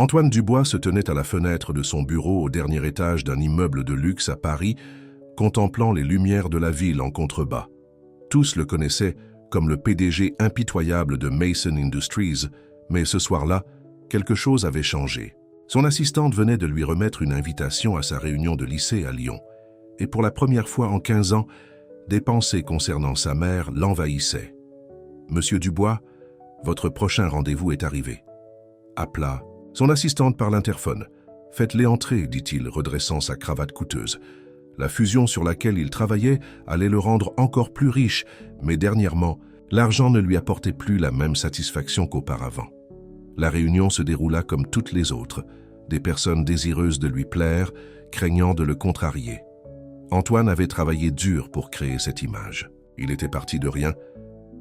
Antoine Dubois se tenait à la fenêtre de son bureau au dernier étage d'un immeuble de luxe à Paris, contemplant les lumières de la ville en contrebas. Tous le connaissaient comme le PDG impitoyable de Mason Industries, mais ce soir-là, quelque chose avait changé. Son assistante venait de lui remettre une invitation à sa réunion de lycée à Lyon. Et pour la première fois en 15 ans, des pensées concernant sa mère l'envahissaient. « Monsieur Dubois, votre prochain rendez-vous est arrivé. » Appela son assistante par l'interphone. « Faites-les entrer, dit-il, redressant sa cravate coûteuse. La fusion sur laquelle il travaillait allait le rendre encore plus riche, mais dernièrement, l'argent ne lui apportait plus la même satisfaction qu'auparavant. La réunion se déroula comme toutes les autres, des personnes désireuses de lui plaire, craignant de le contrarier. Antoine avait travaillé dur pour créer cette image. Il était parti de rien,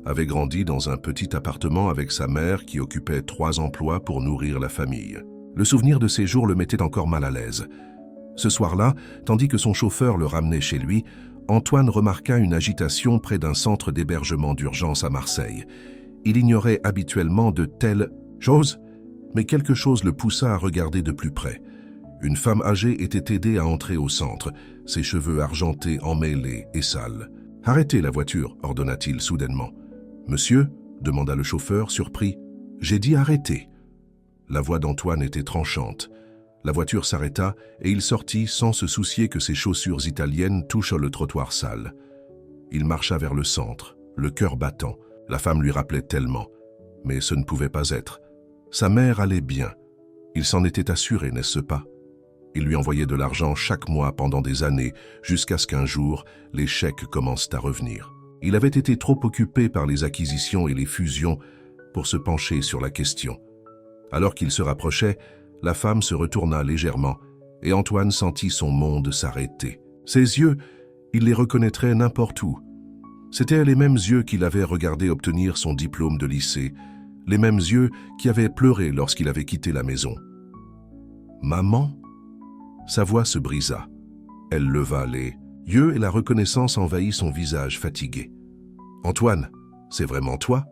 avait grandi dans un petit appartement avec sa mère qui occupait 3 emplois pour nourrir la famille. Le souvenir de ces jours le mettait encore mal à l'aise. Ce soir-là, tandis que son chauffeur le ramenait chez lui, Antoine remarqua une agitation près d'un centre d'hébergement d'urgence à Marseille. Il ignorait habituellement de telles choses, mais quelque chose le poussa à regarder de plus près. Une femme âgée était aidée à entrer au centre, ses cheveux argentés, emmêlés et sales. « Arrêtez la voiture », ordonna-t-il soudainement. « Monsieur ?» demanda le chauffeur, surpris. « J'ai dit arrêtez ». La voix d'Antoine était tranchante. La voiture s'arrêta et il sortit sans se soucier que ses chaussures italiennes touchent le trottoir sale. Il marcha vers le centre, le cœur battant. La femme lui rappelait tellement. Mais ce ne pouvait pas être. Sa mère allait bien. Il s'en était assuré, n'est-ce pas? Il lui envoyait de l'argent chaque mois pendant des années, jusqu'à ce qu'un jour, les chèques commencent à revenir. Il avait été trop occupé par les acquisitions et les fusions pour se pencher sur la question. Alors qu'il se rapprochait, la femme se retourna légèrement et Antoine sentit son monde s'arrêter. Ses yeux, il les reconnaîtrait n'importe où. C'étaient les mêmes yeux qu'il avait regardés obtenir son diplôme de lycée, les mêmes yeux qui avaient pleuré lorsqu'il avait quitté la maison. « Maman ?» Sa voix se brisa. Elle leva les yeux et la reconnaissance envahit son visage fatigué. « Antoine, c'est vraiment toi ?»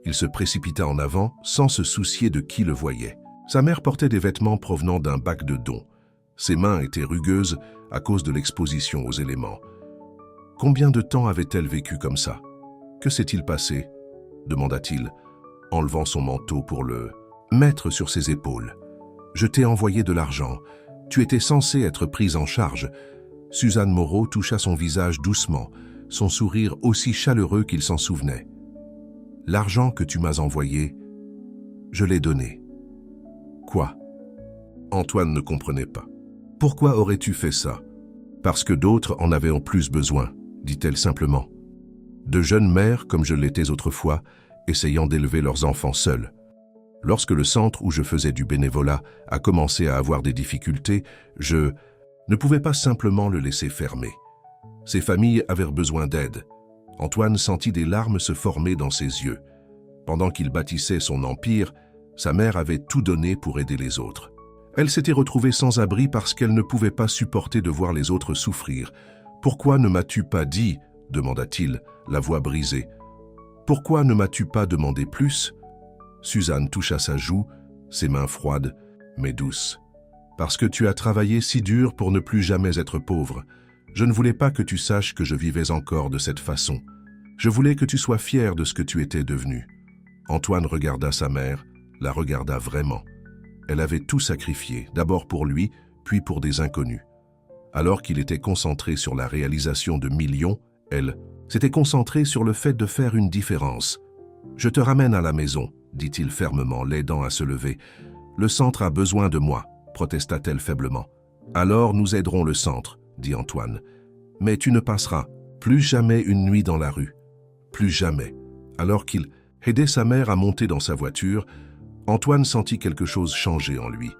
Il se précipita en avant sans se soucier de qui le voyait. Sa mère portait des vêtements provenant d'un bac de dons. Ses mains étaient rugueuses à cause de l'exposition aux éléments. Combien de temps avait-elle vécu comme ça? Que s'est-il passé? Demanda-t-il, enlevant son manteau pour le mettre sur ses épaules. Je t'ai envoyé de l'argent. Tu étais censée être prise en charge. Suzanne Moreau toucha son visage doucement, son sourire aussi chaleureux qu'il s'en souvenait. L'argent que tu m'as envoyé, je l'ai donné. Quoi? Antoine ne comprenait pas. Pourquoi aurais-tu fait ça? Parce que d'autres en avaient en plus besoin, dit-elle simplement. De jeunes mères, comme je l'étais autrefois, essayant d'élever leurs enfants seuls. Lorsque le centre où je faisais du bénévolat a commencé à avoir des difficultés, je ne pouvais pas simplement le laisser fermer. Ces familles avaient besoin d'aide. Antoine sentit des larmes se former dans ses yeux. Pendant qu'il bâtissait son empire, sa mère avait tout donné pour aider les autres. Elle s'était retrouvée sans abri parce qu'elle ne pouvait pas supporter de voir les autres souffrir. « Pourquoi ne m'as-tu pas dit ?» demanda-t-il, la voix brisée. « Pourquoi ne m'as-tu pas demandé plus ?» Suzanne toucha sa joue, ses mains froides, mais douces. « Parce que tu as travaillé si dur pour ne plus jamais être pauvre. Je ne voulais pas que tu saches que je vivais encore de cette façon. Je voulais que tu sois fier de ce que tu étais devenu. » Antoine regarda sa mère, la regarda vraiment. Elle avait tout sacrifié, d'abord pour lui, puis pour des inconnus. Alors qu'il était concentré sur la réalisation de millions, elle s'était concentrée sur le fait de faire une différence. « Je te ramène à la maison, » dit-il fermement, l'aidant à se lever. « Le centre a besoin de moi, » protesta-t-elle faiblement. « Alors nous aiderons le centre, » dit Antoine. « Mais tu ne passeras plus jamais une nuit dans la rue. Plus jamais. » Alors qu'il aidait sa mère à monter dans sa voiture, Antoine sentit quelque chose changer en lui.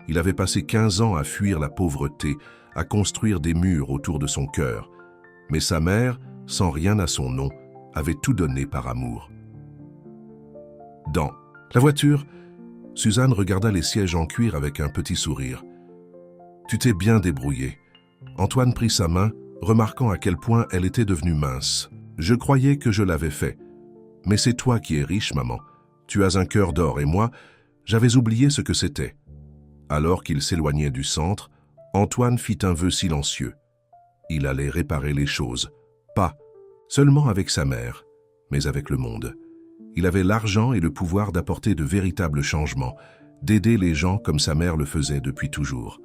Il avait passé 15 ans à fuir la pauvreté, à construire des murs autour de son cœur. Mais sa mère, sans rien à son nom, avait tout donné par amour. Dans la voiture, Suzanne regarda les sièges en cuir avec un petit sourire. « Tu t'es bien débrouillé. » Antoine prit sa main, remarquant à quel point elle était devenue mince. « Je croyais que je l'avais fait. Mais c'est toi qui es riche, maman. Tu as un cœur d'or et moi, j'avais oublié ce que c'était. Alors qu'il s'éloignait du centre, Antoine fit un vœu silencieux. Il allait réparer les choses, pas seulement avec sa mère, mais avec le monde. Il avait l'argent et le pouvoir d'apporter de véritables changements, d'aider les gens comme sa mère le faisait depuis toujours.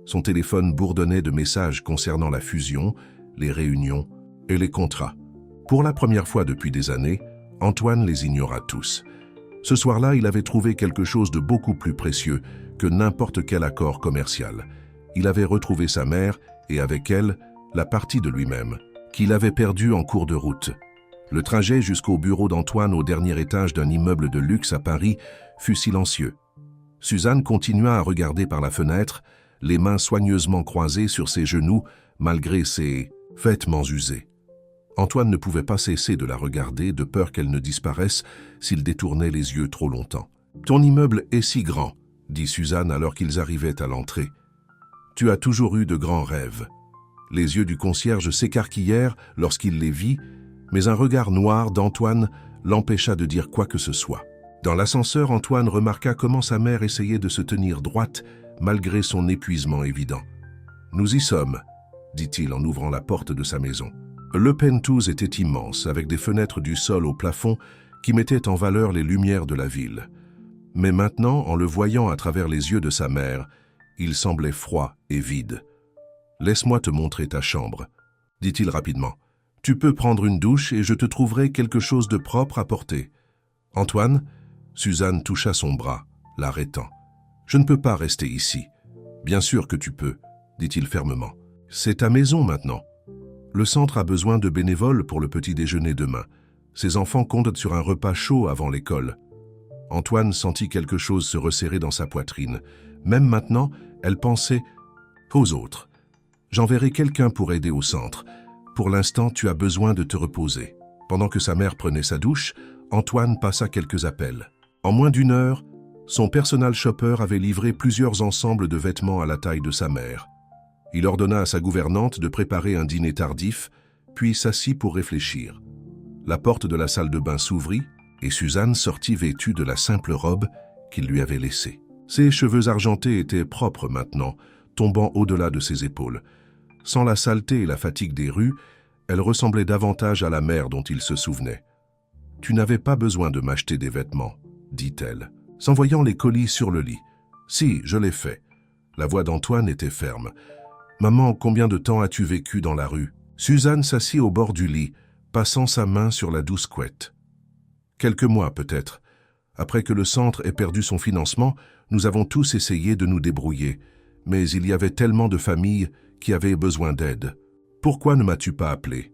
Son téléphone bourdonnait de messages concernant la fusion, les réunions et les contrats. Pour la première fois depuis des années, Antoine les ignora tous. Ce soir-là, il avait trouvé quelque chose de beaucoup plus précieux que n'importe quel accord commercial. Il avait retrouvé sa mère et avec elle, la partie de lui-même, qu'il avait perdue en cours de route. Le trajet jusqu'au bureau d'Antoine au dernier étage d'un immeuble de luxe à Paris fut silencieux. Suzanne continua à regarder par la fenêtre, les mains soigneusement croisées sur ses genoux malgré ses vêtements usés. Antoine ne pouvait pas cesser de la regarder de peur qu'elle ne disparaisse s'il détournait les yeux trop longtemps. « Ton immeuble est si grand », dit Suzanne alors qu'ils arrivaient à l'entrée. « Tu as toujours eu de grands rêves. » Les yeux du concierge s'écarquillèrent lorsqu'il les vit, mais un regard noir d'Antoine l'empêcha de dire quoi que ce soit. Dans l'ascenseur, Antoine remarqua comment sa mère essayait de se tenir droite malgré son épuisement évident. « Nous y sommes », dit-il en ouvrant la porte de sa maison. Le penthouse était immense, avec des fenêtres du sol au plafond qui mettaient en valeur les lumières de la ville. Mais maintenant, en le voyant à travers les yeux de sa mère, il semblait froid et vide. « Laisse-moi te montrer ta chambre », dit-il rapidement. « Tu peux prendre une douche et je te trouverai quelque chose de propre à porter. »« Antoine ?» Suzanne toucha son bras, l'arrêtant. « Je ne peux pas rester ici. »« Bien sûr que tu peux, » dit-il fermement. « C'est ta maison maintenant. Le centre a besoin de bénévoles pour le petit déjeuner demain. Ses enfants comptent sur un repas chaud avant l'école. » Antoine sentit quelque chose se resserrer dans sa poitrine. Même maintenant, elle pensait aux autres. « J'enverrai quelqu'un pour aider au centre. Pour l'instant, tu as besoin de te reposer. » Pendant que sa mère prenait sa douche, Antoine passa quelques appels. En moins d'une heure, son personal shopper avait livré plusieurs ensembles de vêtements à la taille de sa mère. Il ordonna à sa gouvernante de préparer un dîner tardif, puis s'assit pour réfléchir. La porte de la salle de bain s'ouvrit et Suzanne sortit vêtue de la simple robe qu'il lui avait laissée. Ses cheveux argentés étaient propres maintenant, tombant au-delà de ses épaules. Sans la saleté et la fatigue des rues, elle ressemblait davantage à la mère dont il se souvenait. « Tu n'avais pas besoin de m'acheter des vêtements, » dit-elle, s'envoyant les colis sur le lit. « Si, je l'ai fait. » La voix d'Antoine était ferme. « Maman, combien de temps as-tu vécu dans la rue ?» Suzanne s'assit au bord du lit, passant sa main sur la douce couette. « Quelques mois peut-être. Après que le centre ait perdu son financement, nous avons tous essayé de nous débrouiller. Mais il y avait tellement de familles qui avaient besoin d'aide. Pourquoi ne m'as-tu pas appelé ?»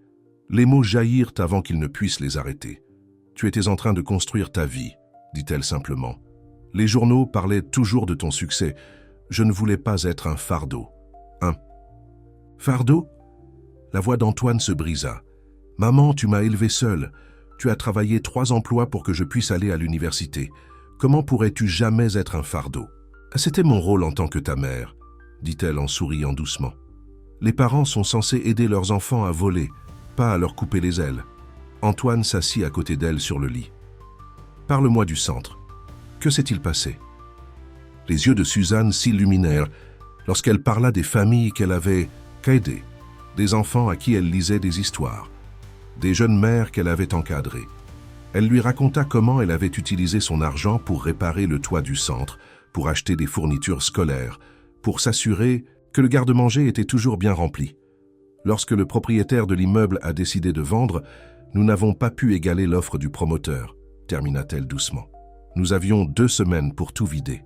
Les mots jaillirent avant qu'il ne puisse les arrêter. « Tu étais en train de construire ta vie, » dit-elle simplement. « Les journaux parlaient toujours de ton succès. Je ne voulais pas être un fardeau. » Un fardeau? La voix d'Antoine se brisa. « Maman, tu m'as élevé seule. Tu as travaillé 3 emplois pour que je puisse aller à l'université. Comment pourrais-tu jamais être un fardeau? »« C'était mon rôle en tant que ta mère, » dit-elle en souriant doucement. « Les parents sont censés aider leurs enfants à voler, pas à leur couper les ailes. » Antoine s'assit à côté d'elle sur le lit. « Parle-moi du centre. Que s'est-il passé ?» Les yeux de Suzanne s'illuminèrent lorsqu'elle parla des familles qu'elle avait aidées, des enfants à qui elle lisait des histoires, des jeunes mères qu'elle avait encadrées. Elle lui raconta comment elle avait utilisé son argent pour réparer le toit du centre, pour acheter des fournitures scolaires, pour s'assurer que le garde-manger était toujours bien rempli. Lorsque le propriétaire de l'immeuble a décidé de vendre, nous n'avons pas pu égaler l'offre du promoteur, termina-t-elle doucement. Nous avions 2 semaines pour tout vider.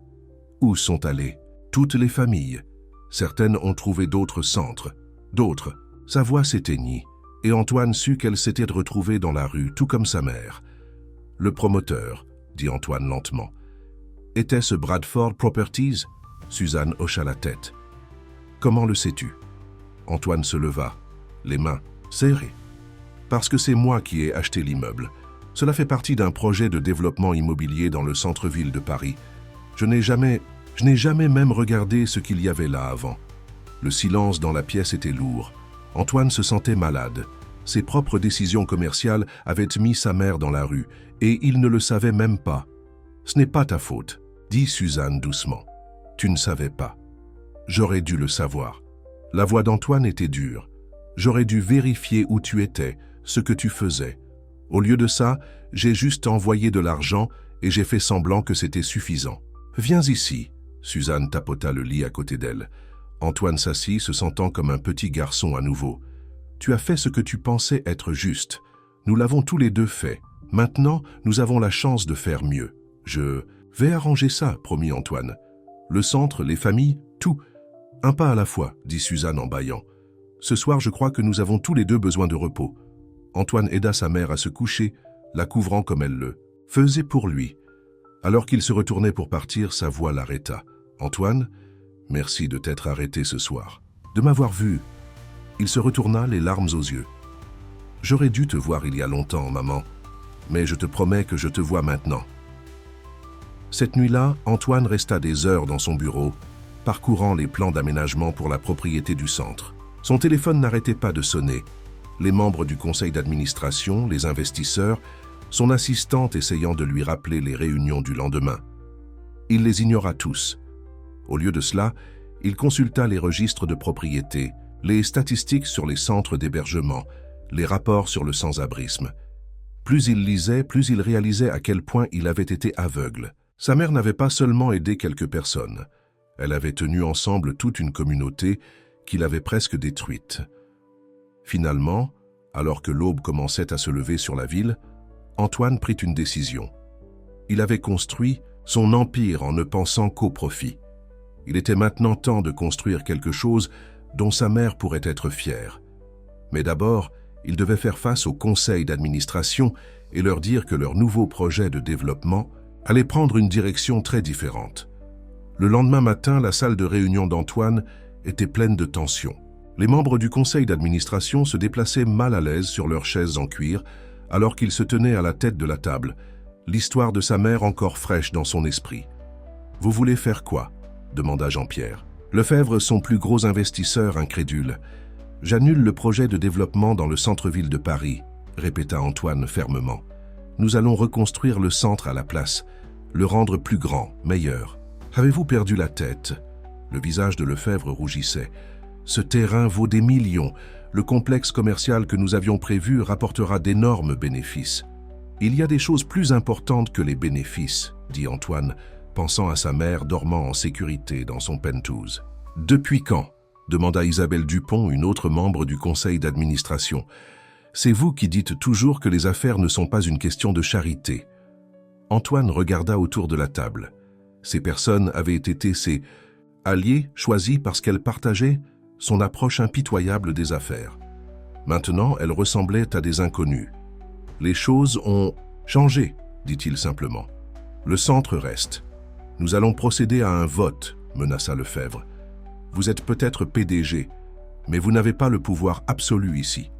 Où sont allées toutes les familles? Certaines ont trouvé d'autres centres, d'autres. Sa voix s'éteignit, et Antoine sut qu'elle s'était retrouvée dans la rue, tout comme sa mère. Le promoteur, dit Antoine lentement. Était-ce Bradford Properties? Suzanne hocha la tête. Comment le sais-tu? Antoine se leva, les mains serrées. Parce que c'est moi qui ai acheté l'immeuble. Cela fait partie d'un projet de développement immobilier dans le centre-ville de Paris. Je n'ai jamais même regardé ce qu'il y avait là avant. Le silence dans la pièce était lourd. Antoine se sentait malade. Ses propres décisions commerciales avaient mis sa mère dans la rue, et il ne le savait même pas. « Ce n'est pas ta faute, » dit Suzanne doucement. « Tu ne savais pas. J'aurais dû le savoir. La voix d'Antoine était dure. J'aurais dû vérifier où tu étais, ce que tu faisais. Au lieu de ça, j'ai juste envoyé de l'argent et j'ai fait semblant que c'était suffisant. Viens ici. Suzanne tapota le lit à côté d'elle. Antoine s'assit, se sentant comme un petit garçon à nouveau. Tu as fait ce que tu pensais être juste. Nous l'avons tous les deux fait. Maintenant, nous avons la chance de faire mieux. Je vais arranger ça, promit Antoine. Le centre, les familles, tout. Un pas à la fois, dit Suzanne en bâillant. Ce soir, je crois que nous avons tous les deux besoin de repos. Antoine aida sa mère à se coucher, la couvrant comme elle le faisait pour lui. Alors qu'il se retournait pour partir, sa voix l'arrêta. Antoine, merci de t'être arrêté ce soir. De m'avoir vu. Il se retourna, les larmes aux yeux. J'aurais dû te voir il y a longtemps, maman, mais je te promets que je te vois maintenant. Cette nuit-là, Antoine resta des heures dans son bureau, parcourant les plans d'aménagement pour la propriété du centre. Son téléphone n'arrêtait pas de sonner. Les membres du conseil d'administration, les investisseurs, son assistante essayant de lui rappeler les réunions du lendemain. Il les ignora tous. Au lieu de cela, il consulta les registres de propriété, les statistiques sur les centres d'hébergement, les rapports sur le sans-abrisme. Plus il lisait, plus il réalisait à quel point il avait été aveugle. Sa mère n'avait pas seulement aidé quelques personnes. Elle avait tenu ensemble toute une communauté qu'il avait presque détruite. Finalement, alors que l'aube commençait à se lever sur la ville, Antoine prit une décision. Il avait construit son empire en ne pensant qu'au profit. Il était maintenant temps de construire quelque chose dont sa mère pourrait être fière. Mais d'abord, il devait faire face au conseil d'administration et leur dire que leur nouveau projet de développement allait prendre une direction très différente. Le lendemain matin, la salle de réunion d'Antoine était pleine de tension. Les membres du conseil d'administration se déplaçaient mal à l'aise sur leurs chaises en cuir, alors qu'il se tenait à la tête de la table, l'histoire de sa mère encore fraîche dans son esprit. « Vous voulez faire quoi ?» demanda Jean-Pierre. Lefebvre, son plus gros investisseur, incrédule. « J'annule le projet de développement dans le centre-ville de Paris », répéta Antoine fermement. « Nous allons reconstruire le centre à la place, le rendre plus grand, meilleur. Avez-vous perdu la tête ?» Le visage de Lefebvre rougissait. « Ce terrain vaut des millions. Le complexe commercial que nous avions prévu rapportera d'énormes bénéfices. »« Il y a des choses plus importantes que les bénéfices, » dit Antoine, pensant à sa mère dormant en sécurité dans son penthouse. « Depuis quand ?» demanda Isabelle Dupont, une autre membre du conseil d'administration. « C'est vous qui dites toujours que les affaires ne sont pas une question de charité. » Antoine regarda autour de la table. Ces personnes avaient été ses alliés choisis parce qu'elles partageaient son approche impitoyable des affaires. Maintenant, elles ressemblaient à des inconnus. « Les choses ont changé, » dit-il simplement. « Le centre reste. Nous allons procéder à un vote, » menaça Lefebvre. « Vous êtes peut-être PDG, mais vous n'avez pas le pouvoir absolu ici. »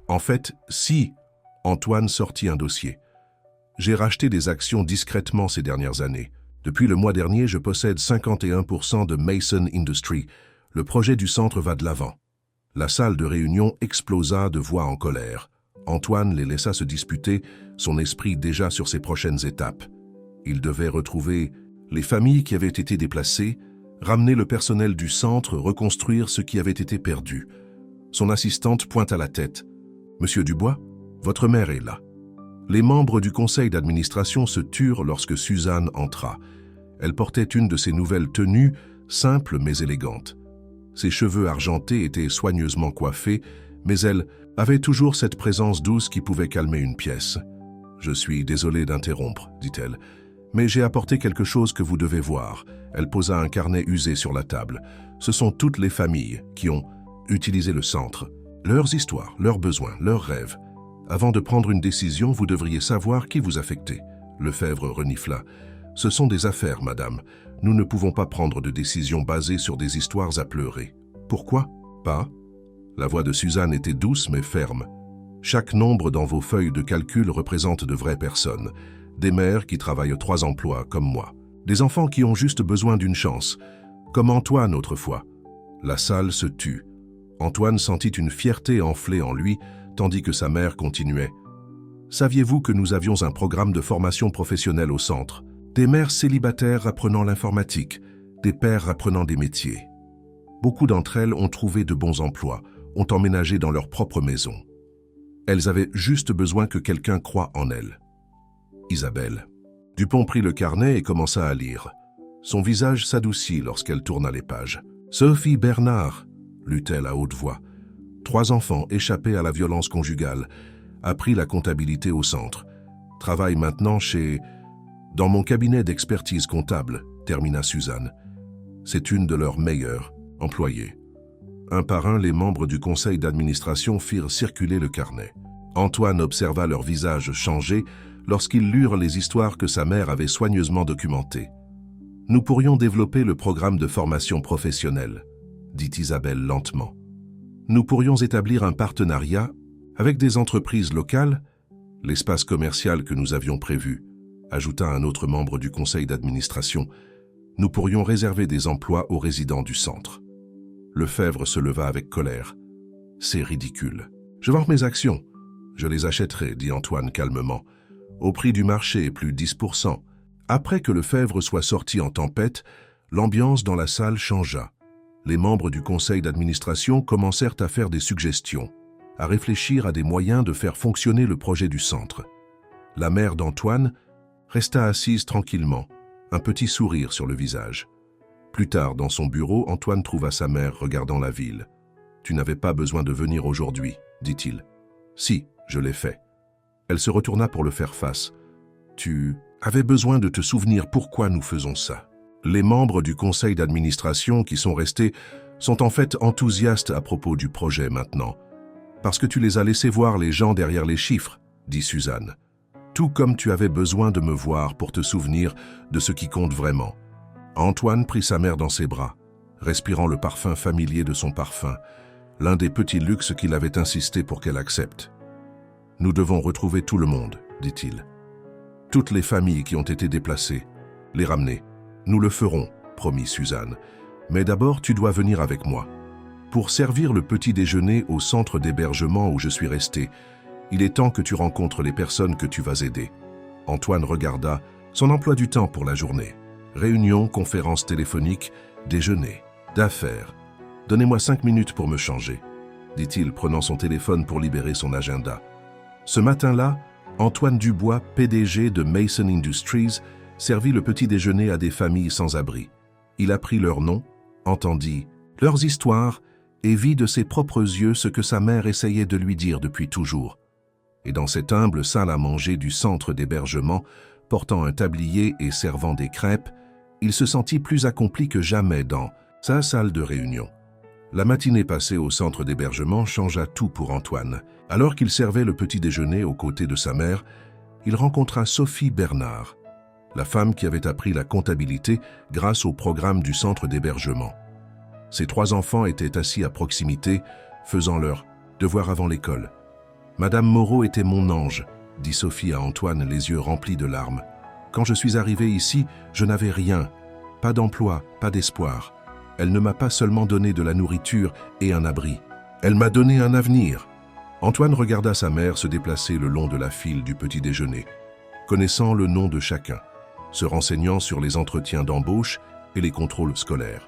En fait, si, Antoine sortit un dossier. J'ai racheté des actions discrètement ces dernières années. Depuis le mois dernier, je possède 51% de Mason Industries. Le projet du centre va de l'avant. La salle de réunion explosa de voix en colère. Antoine les laissa se disputer, son esprit déjà sur ses prochaines étapes. Il devait retrouver les familles qui avaient été déplacées, ramener le personnel du centre, reconstruire ce qui avait été perdu. Son assistante pointa la tête. « Monsieur Dubois, votre mère est là. » Les membres du conseil d'administration se turent lorsque Suzanne entra. Elle portait une de ses nouvelles tenues, simple mais élégante. Ses cheveux argentés étaient soigneusement coiffés, mais elle avait toujours cette présence douce qui pouvait calmer une pièce. « Je suis désolée d'interrompre, » dit-elle, « mais j'ai apporté quelque chose que vous devez voir. » Elle posa un carnet usé sur la table. Ce sont toutes les familles qui ont utilisé le centre. Leurs histoires, leurs besoins, leurs rêves. Avant de prendre une décision, vous devriez savoir qui vous affectez. Lefebvre renifla. « Ce sont des affaires, madame. Nous ne pouvons pas prendre de décisions basées sur des histoires à pleurer. » « Pourquoi ? Pas ?» La voix de Suzanne était douce mais ferme. « Chaque nombre dans vos feuilles de calcul représente de vraies personnes. Des mères qui travaillent 3 emplois, comme moi. Des enfants qui ont juste besoin d'une chance, comme Antoine autrefois. » La salle se tut. Antoine sentit une fierté enfler en lui, tandis que sa mère continuait. « Saviez-vous que nous avions un programme de formation professionnelle au centre ? Des mères célibataires apprenant l'informatique, des pères apprenant des métiers. Beaucoup d'entre elles ont trouvé de bons emplois, ont emménagé dans leur propre maison. Elles avaient juste besoin que quelqu'un croie en elles. Isabelle. Dupont prit le carnet et commença à lire. Son visage s'adoucit lorsqu'elle tourna les pages. « Sophie Bernard », lut-elle à haute voix. 3 enfants échappés à la violence conjugale, appris la comptabilité au centre. Travaille maintenant chez... Dans mon cabinet d'expertise comptable, termina Suzanne. C'est une de leurs meilleures employées. Un par un, les membres du conseil d'administration firent circuler le carnet. Antoine observa leur visage changer lorsqu'ils lurent les histoires que sa mère avait soigneusement documentées. « Nous pourrions développer le programme de formation professionnelle, » dit Isabelle lentement. « Nous pourrions établir un partenariat avec des entreprises locales, l'espace commercial que nous avions prévu, » ajouta un autre membre du conseil d'administration. « Nous pourrions réserver des emplois aux résidents du centre. » Lefebvre se leva avec colère. « C'est ridicule. Je vends mes actions. Je les achèterai, dit Antoine calmement. Au prix du marché, plus 10%. Après que Lefebvre soit sorti en tempête, l'ambiance dans la salle changea. Les membres du conseil d'administration commencèrent à faire des suggestions, à réfléchir à des moyens de faire fonctionner le projet du centre. La mère d'Antoine resta assise tranquillement, un petit sourire sur le visage. Plus tard, dans son bureau, Antoine trouva sa mère regardant la ville. « Tu n'avais pas besoin de venir aujourd'hui, dit-il. »« Si, je l'ai fait. » Elle se retourna pour le faire face. « Tu avais besoin de te souvenir pourquoi nous faisons ça. » Les membres du conseil d'administration qui sont restés sont en fait enthousiastes à propos du projet maintenant. Parce que tu les as laissés voir les gens derrière les chiffres, dit Suzanne. Tout comme tu avais besoin de me voir pour te souvenir de ce qui compte vraiment. Antoine prit sa mère dans ses bras, respirant le parfum familier de son parfum, l'un des petits luxes qu'il avait insisté pour qu'elle accepte. « Nous devons retrouver tout le monde, dit-il. Toutes les familles qui ont été déplacées, les ramener. Nous le ferons, promit Suzanne. Mais d'abord, tu dois venir avec moi. Pour servir le petit déjeuner au centre d'hébergement où je suis resté, il est temps que tu rencontres les personnes que tu vas aider. » Antoine regarda son emploi du temps pour la journée. Réunion, conférence téléphonique, déjeuner, d'affaires. « Donnez-moi 5 minutes pour me changer, » dit-il, prenant son téléphone pour libérer son agenda. Ce matin-là, Antoine Dubois, PDG de Mason Industries, servit le petit déjeuner à des familles sans abri. Il apprit leurs noms, entendit leurs histoires et vit de ses propres yeux ce que sa mère essayait de lui dire depuis toujours. Et dans cette humble salle à manger du centre d'hébergement, portant un tablier et servant des crêpes, il se sentit plus accompli que jamais dans sa salle de réunion. La matinée passée au centre d'hébergement changea tout pour Antoine. Alors qu'il servait le petit déjeuner aux côtés de sa mère, il rencontra Sophie Bernard, la femme qui avait appris la comptabilité grâce au programme du centre d'hébergement. Ses 3 enfants étaient assis à proximité, faisant leurs devoirs avant l'école. « Madame Moreau était mon ange », dit Sophie à Antoine, les yeux remplis de larmes. « Quand je suis arrivée ici, je n'avais rien, pas d'emploi, pas d'espoir. Elle ne m'a pas seulement donné de la nourriture et un abri, elle m'a donné un avenir. » Antoine regarda sa mère se déplacer le long de la file du petit déjeuner, connaissant le nom de chacun, se renseignant sur les entretiens d'embauche et les contrôles scolaires.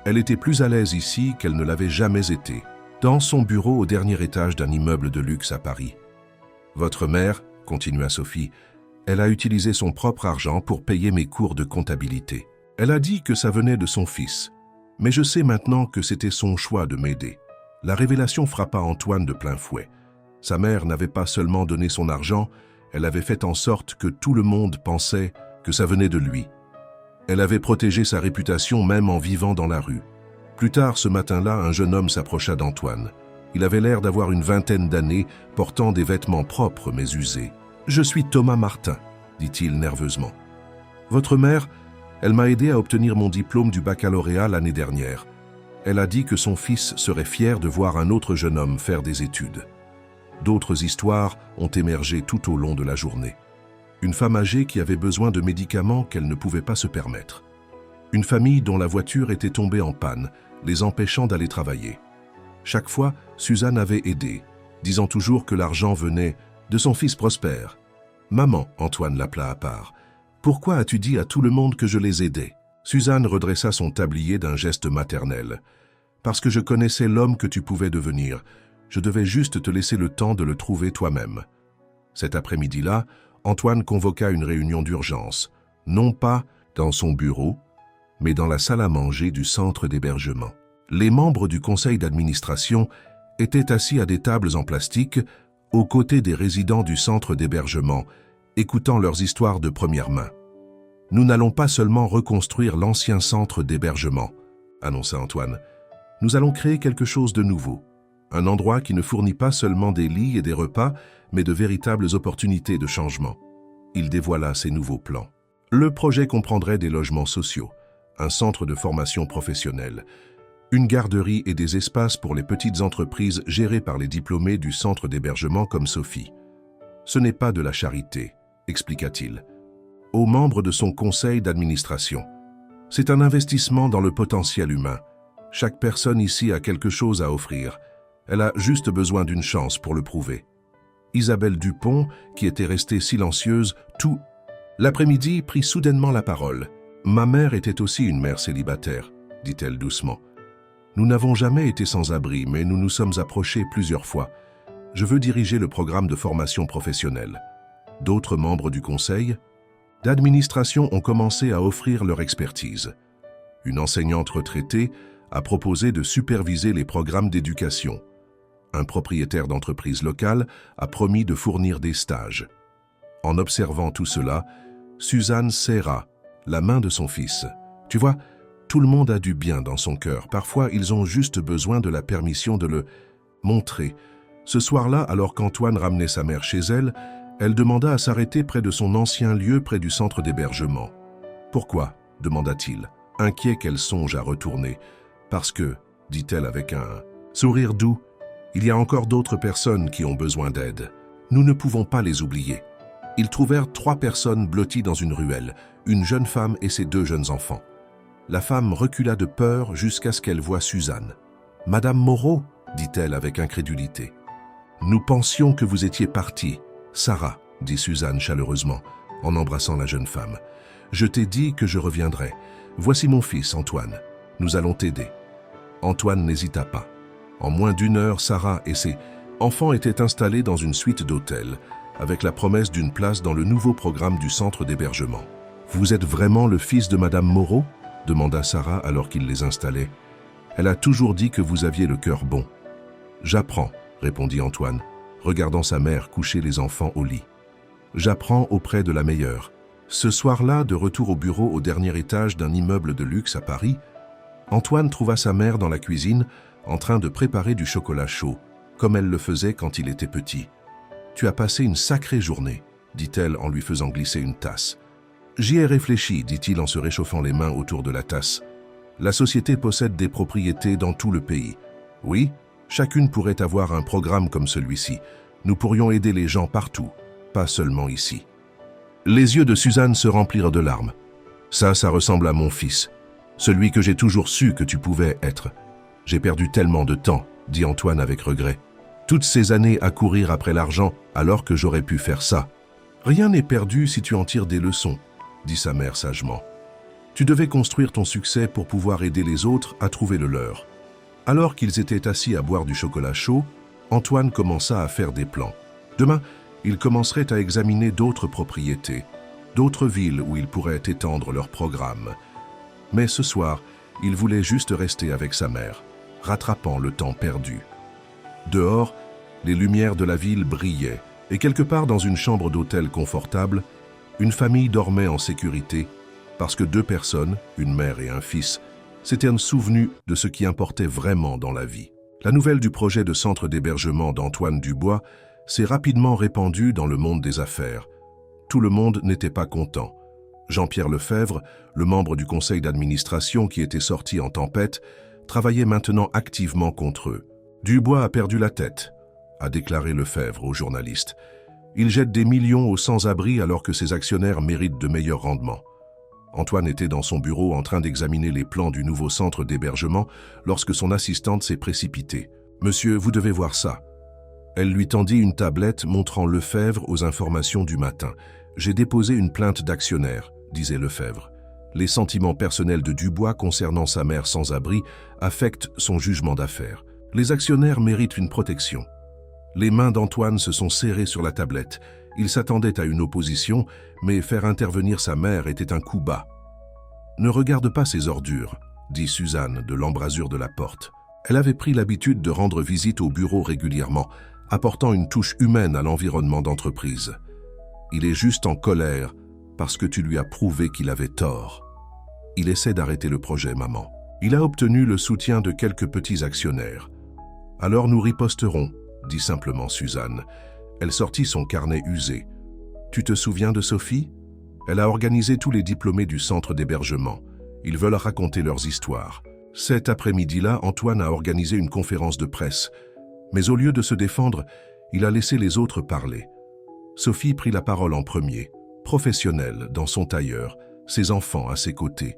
Elle était plus à l'aise ici qu'elle ne l'avait jamais été, dans son bureau au dernier étage d'un immeuble de luxe à Paris. « Votre mère, » continua Sophie, « elle a utilisé son propre argent pour payer mes cours de comptabilité. Elle a dit que ça venait de son fils, mais je sais maintenant que c'était son choix de m'aider. » La révélation frappa Antoine de plein fouet. Sa mère n'avait pas seulement donné son argent, elle avait fait en sorte que tout le monde pensait que ça venait de lui. Elle avait protégé sa réputation même en vivant dans la rue. Plus tard ce matin-là, un jeune homme s'approcha d'Antoine. Il avait l'air d'avoir une vingtaine d'années, portant des vêtements propres mais usés. « Je suis Thomas Martin », dit-il nerveusement. « Votre mère, elle m'a aidé à obtenir mon diplôme du baccalauréat l'année dernière. Elle a dit que son fils serait fier de voir un autre jeune homme faire des études. » D'autres histoires ont émergé tout au long de la journée. Une femme âgée qui avait besoin de médicaments qu'elle ne pouvait pas se permettre. Une famille dont la voiture était tombée en panne, les empêchant d'aller travailler. Chaque fois, Suzanne avait aidé, disant toujours que l'argent venait de son fils Prosper. « Maman », Antoine l'appela à part, « pourquoi as-tu dit à tout le monde que je les aidais ?» Suzanne redressa son tablier d'un geste maternel. « Parce que je connaissais l'homme que tu pouvais devenir. Je devais juste te laisser le temps de le trouver toi-même. » Cet après-midi-là, Antoine convoqua une réunion d'urgence, non pas dans son bureau, mais dans la salle à manger du centre d'hébergement. Les membres du conseil d'administration étaient assis à des tables en plastique, aux côtés des résidents du centre d'hébergement, écoutant leurs histoires de première main. « Nous n'allons pas seulement reconstruire l'ancien centre d'hébergement, » annonça Antoine. « Nous allons créer quelque chose de nouveau. Un endroit qui ne fournit pas seulement des lits et des repas, mais de véritables opportunités de changement. » Il dévoila ses nouveaux plans. Le projet comprendrait des logements sociaux, un centre de formation professionnelle, une garderie et des espaces pour les petites entreprises gérées par les diplômés du centre d'hébergement comme Sophie. « Ce n'est pas de la charité, » expliqua-t-il. Aux membres de son conseil d'administration. « C'est un investissement dans le potentiel humain. Chaque personne ici a quelque chose à offrir. Elle a juste besoin d'une chance pour le prouver. » Isabelle Dupont, qui était restée silencieuse tout l'après-midi, prit soudainement la parole. « Ma mère était aussi une mère célibataire, » dit-elle doucement. « Nous n'avons jamais été sans abri, mais nous nous sommes approchés plusieurs fois. Je veux diriger le programme de formation professionnelle. » D'autres membres du conseil d'administration ont commencé à offrir leur expertise. Une enseignante retraitée a proposé de superviser les programmes d'éducation. Un propriétaire d'entreprise locale a promis de fournir des stages. En observant tout cela, Suzanne serra la main de son fils. « Tu vois, tout le monde a du bien dans son cœur. Parfois, ils ont juste besoin de la permission de le montrer. » Ce soir-là, alors qu'Antoine ramenait sa mère chez elle, elle demanda à s'arrêter près de son ancien lieu près du centre d'hébergement. « Pourquoi ?» demanda-t-il, inquiet qu'elle songe à retourner. « Parce que, » dit-elle avec un sourire doux, « il y a encore d'autres personnes qui ont besoin d'aide. Nous ne pouvons pas les oublier. » Ils trouvèrent 3 personnes blotties dans une ruelle, une jeune femme et ses 2 jeunes enfants. La femme recula de peur jusqu'à ce qu'elle voie Suzanne. « Madame Moreau ?» dit-elle avec incrédulité. « Nous pensions que vous étiez partie. »« Sarah » dit Suzanne chaleureusement, en embrassant la jeune femme. « Je t'ai dit que je reviendrais. Voici mon fils, Antoine. Nous allons t'aider. » Antoine n'hésita pas. En moins d'1 heure, Sarah et ses enfants étaient installés dans une suite d'hôtels, avec la promesse d'une place dans le nouveau programme du centre d'hébergement. « Vous êtes vraiment le fils de Madame Moreau ?» demanda Sarah alors qu'il les installait. « Elle a toujours dit que vous aviez le cœur bon. »« J'apprends, » répondit Antoine, regardant sa mère coucher les enfants au lit. « J'apprends auprès de la meilleure. » Ce soir-là, de retour au bureau au dernier étage d'un immeuble de luxe à Paris, Antoine trouva sa mère dans la cuisine en train de préparer du chocolat chaud, comme elle le faisait quand il était petit. « Tu as passé une sacrée journée, » dit-elle en lui faisant glisser une tasse. « J'y ai réfléchi, » dit-il en se réchauffant les mains autour de la tasse. « La société possède des propriétés dans tout le pays. Oui, chacune pourrait avoir un programme comme celui-ci. Nous pourrions aider les gens partout, pas seulement ici. » Les yeux de Suzanne se remplirent de larmes. « Ça ressemble à mon fils, celui que j'ai toujours su que tu pouvais être. J'ai perdu tellement de temps, » dit Antoine avec regret. « Toutes ces années à courir après l'argent alors que j'aurais pu faire ça. »« Rien n'est perdu si tu en tires des leçons, » dit sa mère sagement. « Tu devais construire ton succès pour pouvoir aider les autres à trouver le leur. » Alors qu'ils étaient assis à boire du chocolat chaud, Antoine commença à faire des plans. Demain, ils commenceraient à examiner d'autres propriétés, d'autres villes où ils pourraient étendre leur programme. Mais ce soir, il voulait juste rester avec sa mère, rattrapant le temps perdu. Dehors, les lumières de la ville brillaient, et quelque part dans une chambre d'hôtel confortable, une famille dormait en sécurité, parce que 2 personnes, une mère et un fils, s'étaient souvenus de ce qui importait vraiment dans la vie. La nouvelle du projet de centre d'hébergement d'Antoine Dubois s'est rapidement répandue dans le monde des affaires. Tout le monde n'était pas content. Jean-Pierre Lefebvre, le membre du conseil d'administration qui était sorti en tempête, travaillait maintenant activement contre eux. « Dubois a perdu la tête », a déclaré Lefebvre aux journalistes. « Il jette des millions aux sans-abri alors que ses actionnaires méritent de meilleurs rendements. » Antoine était dans son bureau en train d'examiner les plans du nouveau centre d'hébergement lorsque son assistante s'est précipitée. « Monsieur, vous devez voir ça. » Elle lui tendit une tablette montrant Lefebvre aux informations du matin. « J'ai déposé une plainte d'actionnaire, » disait Lefebvre. Les sentiments personnels de Dubois concernant sa mère sans abri affectent son jugement d'affaires. Les actionnaires méritent une protection. Les mains d'Antoine se sont serrées sur la tablette. Il s'attendait à une opposition, mais faire intervenir sa mère était un coup bas. « Ne regarde pas ces ordures », dit Suzanne de l'embrasure de la porte. Elle avait pris l'habitude de rendre visite au bureau régulièrement, apportant une touche humaine à l'environnement d'entreprise. « Il est juste en colère parce que tu lui as prouvé qu'il avait tort. Il essaie d'arrêter le projet, maman. Il a obtenu le soutien de quelques petits actionnaires. Alors nous riposterons, dit simplement Suzanne. Elle sortit son carnet usé. Tu te souviens de Sophie? Elle a organisé tous les diplômés du centre d'hébergement. Ils veulent raconter leurs histoires. Cet après-midi-là, Antoine a organisé une conférence de presse. Mais au lieu de se défendre, il a laissé les autres parler. Sophie prit la parole en premier, professionnelle, dans son tailleur, ses enfants à ses côtés.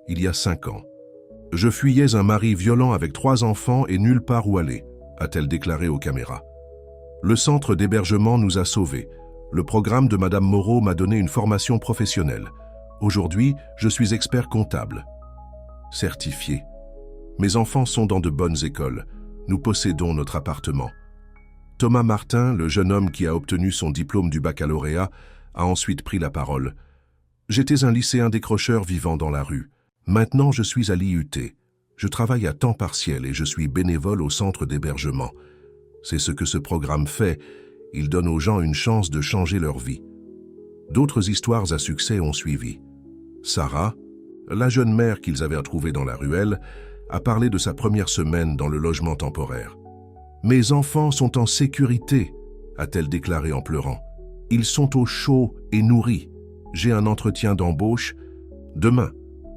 Il y a 5 ans. « Je fuyais un mari violent avec 3 enfants et nulle part où aller », a-t-elle déclaré aux caméras. « Le centre d'hébergement nous a sauvés. Le programme de Madame Moreau m'a donné une formation professionnelle. Aujourd'hui, je suis expert comptable. Certifié. Mes enfants sont dans de bonnes écoles. Nous possédons notre appartement. » Thomas Martin, le jeune homme qui a obtenu son diplôme du baccalauréat, a ensuite pris la parole. « J'étais un lycéen décrocheur vivant dans la rue. Maintenant, je suis à l'IUT. Je travaille à temps partiel et je suis bénévole au centre d'hébergement. C'est ce que ce programme fait. Il donne aux gens une chance de changer leur vie. » D'autres histoires à succès ont suivi. Sarah, la jeune mère qu'ils avaient trouvée dans la ruelle, a parlé de sa première semaine dans le logement temporaire. « Mes enfants sont en sécurité, » a-t-elle déclaré en pleurant. « Ils sont au chaud et nourris. J'ai un entretien d'embauche demain.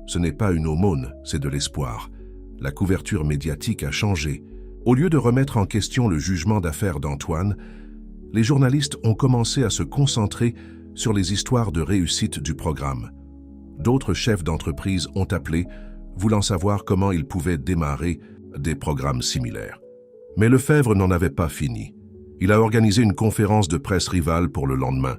Ce n'est pas une aumône, c'est de l'espoir. » La couverture médiatique a changé. Au lieu de remettre en question le jugement d'affaires d'Antoine, les journalistes ont commencé à se concentrer sur les histoires de réussite du programme. D'autres chefs d'entreprise ont appelé, voulant savoir comment ils pouvaient démarrer des programmes similaires. Mais Lefebvre n'en avait pas fini. Il a organisé une conférence de presse rivale pour le lendemain,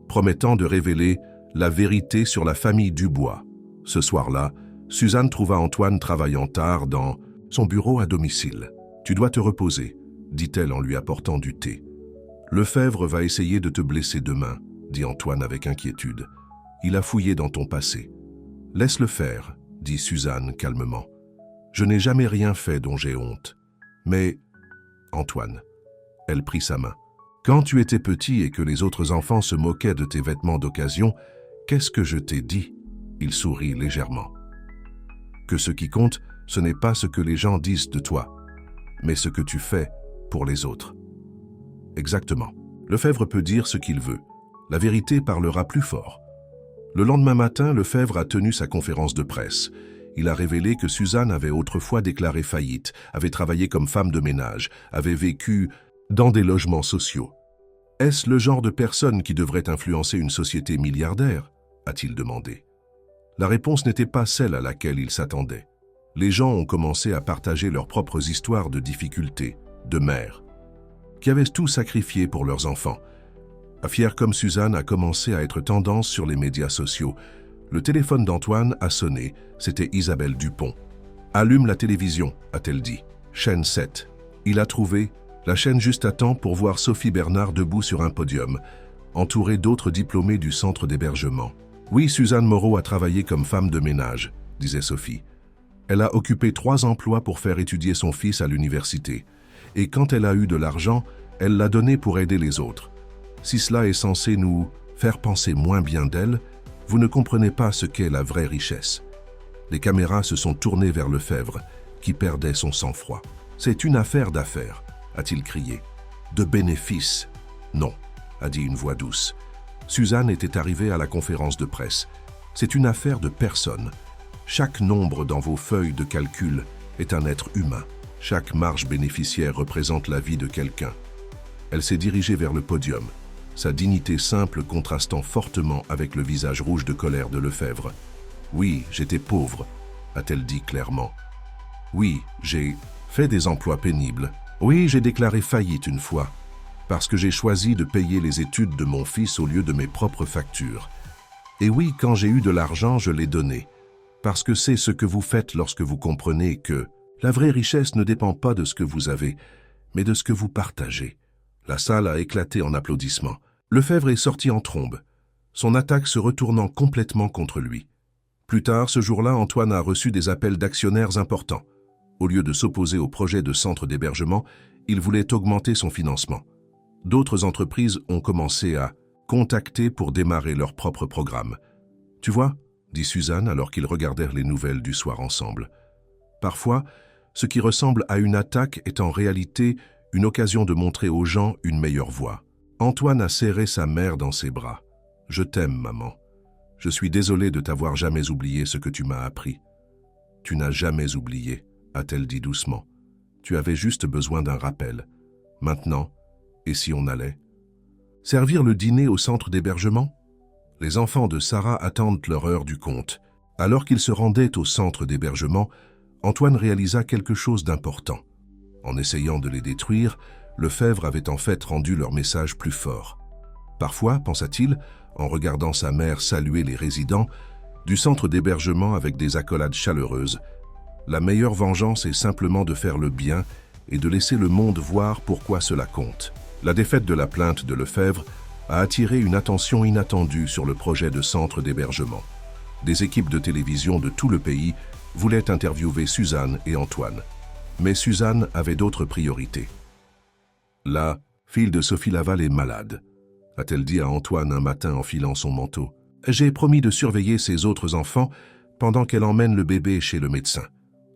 promettant de révéler la vérité sur la famille Dubois. Ce soir-là, Suzanne trouva Antoine travaillant tard dans son bureau à domicile. « Tu dois te reposer », dit-elle en lui apportant du thé. « Lefebvre va essayer de te blesser demain », dit Antoine avec inquiétude. « Il a fouillé dans ton passé. »« Laisse-le faire », dit Suzanne calmement. « Je n'ai jamais rien fait dont j'ai honte. Mais, Antoine, » elle prit sa main. « Quand tu étais petit et que les autres enfants se moquaient de tes vêtements d'occasion, qu'est-ce que je t'ai dit ?» Il sourit légèrement. « Que ce qui compte, ce n'est pas ce que les gens disent de toi, mais ce que tu fais pour les autres. » Exactement. Lefebvre peut dire ce qu'il veut. La vérité parlera plus fort. Le lendemain matin, Lefebvre a tenu sa conférence de presse. Il a révélé que Suzanne avait autrefois déclaré faillite, avait travaillé comme femme de ménage, avait vécu dans des logements sociaux. « Est-ce le genre de personne qui devrait influencer une société milliardaire ?» a-t-il demandé. La réponse n'était pas celle à laquelle il s'attendait. Les gens ont commencé à partager leurs propres histoires de difficultés, de mères, qui avaient tout sacrifié pour leurs enfants. Fière comme Suzanne a commencé à être tendance sur les médias sociaux. Le téléphone d'Antoine a sonné, c'était Isabelle Dupont. « Allume la télévision », a-t-elle dit. « Chaîne 7. » Il a trouvé la chaîne juste à temps pour voir Sophie Bernard debout sur un podium, entourée d'autres diplômés du centre d'hébergement. « Oui, Suzanne Moreau a travaillé comme femme de ménage », disait Sophie. Elle a occupé 3 emplois pour faire étudier son fils à l'université. Et quand elle a eu de l'argent, elle l'a donné pour aider les autres. Si cela est censé nous faire penser moins bien d'elle, vous ne comprenez pas ce qu'est la vraie richesse. Les caméras se sont tournées vers Lefebvre, qui perdait son sang-froid. « C'est une affaire d'affaires », a-t-il crié. « De bénéfices ?» « Non », a dit une voix douce. Suzanne était arrivée à la conférence de presse. « C'est une affaire de personnes. Chaque nombre dans vos feuilles de calcul est un être humain. Chaque marge bénéficiaire représente la vie de quelqu'un. » Elle s'est dirigée vers le podium, sa dignité simple contrastant fortement avec le visage rouge de colère de Lefebvre. « Oui, j'étais pauvre », a-t-elle dit clairement. « Oui, j'ai fait des emplois pénibles. Oui, j'ai déclaré faillite une fois, parce que j'ai choisi de payer les études de mon fils au lieu de mes propres factures. Et oui, quand j'ai eu de l'argent, je l'ai donné. Parce que c'est ce que vous faites lorsque vous comprenez que la vraie richesse ne dépend pas de ce que vous avez, mais de ce que vous partagez. La salle a éclaté en applaudissements. Lefebvre est sorti en trombe, son attaque se retournant complètement contre lui. Plus tard, ce jour-là, Antoine a reçu des appels d'actionnaires importants. Au lieu de s'opposer au projet de centre d'hébergement, il voulait augmenter son financement. D'autres entreprises ont commencé à contacter pour démarrer leur propre programme. « Tu vois ?» dit Suzanne alors qu'ils regardèrent les nouvelles du soir ensemble. Parfois, ce qui ressemble à une attaque est en réalité une occasion de montrer aux gens une meilleure voie. Antoine a serré sa mère dans ses bras. « Je t'aime, maman. Je suis désolé de t'avoir jamais oublié ce que tu m'as appris. »« Tu n'as jamais oublié, » a-t-elle dit doucement. « Tu avais juste besoin d'un rappel. Maintenant, et si on allait ?» Servir le dîner au centre d'hébergement? Les enfants de Sarah attendent leur heure du compte. Alors qu'ils se rendaient au centre d'hébergement, Antoine réalisa quelque chose d'important. En essayant de les détruire, Lefebvre avait en fait rendu leur message plus fort. Parfois, pensa-t-il, en regardant sa mère saluer les résidents, du centre d'hébergement avec des accolades chaleureuses, la meilleure vengeance est simplement de faire le bien et de laisser le monde voir pourquoi cela compte. La défaite de la plainte de Lefebvre a attiré une attention inattendue sur le projet de centre d'hébergement. Des équipes de télévision de tout le pays voulaient interviewer Suzanne et Antoine. Mais Suzanne avait d'autres priorités. « La fille de Sophie Laval est malade », a-t-elle dit à Antoine un matin en filant son manteau. « J'ai promis de surveiller ses autres enfants pendant qu'elle emmène le bébé chez le médecin. »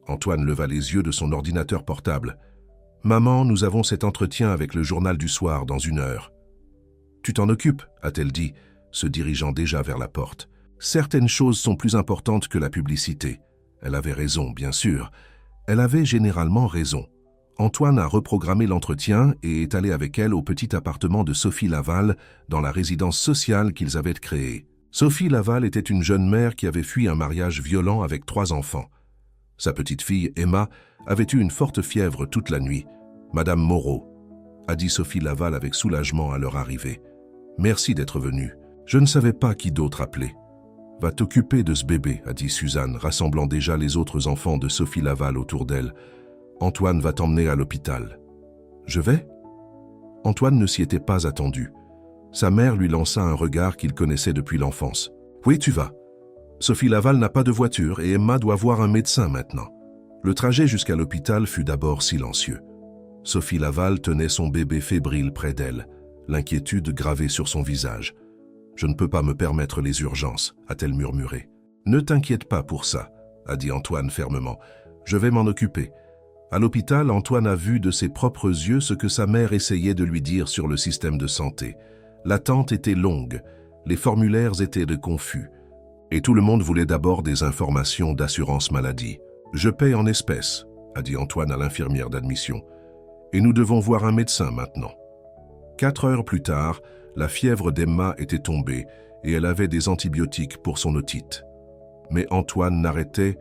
Antoine leva les yeux de son ordinateur portable. « Maman, nous avons cet entretien avec le journal du soir dans 1 heure. »« Tu t'en occupes » a-t-elle dit, se dirigeant déjà vers la porte. « Certaines choses sont plus importantes que la publicité. » Elle avait raison, bien sûr. Elle avait généralement raison. Antoine a reprogrammé l'entretien et est allé avec elle au petit appartement de Sophie Laval dans la résidence sociale qu'ils avaient créée. Sophie Laval était une jeune mère qui avait fui un mariage violent avec 3 enfants. Sa petite fille, Emma, avait eu une forte fièvre toute la nuit. « Madame Moreau », a dit Sophie Laval avec soulagement à leur arrivée. « Merci d'être venue. Je ne savais pas qui d'autre appeler. »« Va t'occuper de ce bébé », a dit Suzanne, rassemblant déjà les autres enfants de Sophie Laval autour d'elle. « Antoine va t'emmener à l'hôpital. »« Je vais ?» Antoine ne s'y était pas attendu. Sa mère lui lança un regard qu'il connaissait depuis l'enfance. « Oui, tu vas. Sophie Laval n'a pas de voiture et Emma doit voir un médecin maintenant. » Le trajet jusqu'à l'hôpital fut d'abord silencieux. Sophie Laval tenait son bébé fébrile près d'elle, l'inquiétude gravée sur son visage. « Je ne peux pas me permettre les urgences », a-t-elle murmuré. « Ne t'inquiète pas pour ça », a dit Antoine fermement. « Je vais m'en occuper. » À l'hôpital, Antoine a vu de ses propres yeux ce que sa mère essayait de lui dire sur le système de santé. L'attente était longue, les formulaires étaient confus, et tout le monde voulait d'abord des informations d'assurance maladie. « Je paie en espèces », a dit Antoine à l'infirmière d'admission. « Et nous devons voir un médecin maintenant. » 4 heures plus tard, la fièvre d'Emma était tombée et elle avait des antibiotiques pour son otite. Mais Antoine n'arrêtait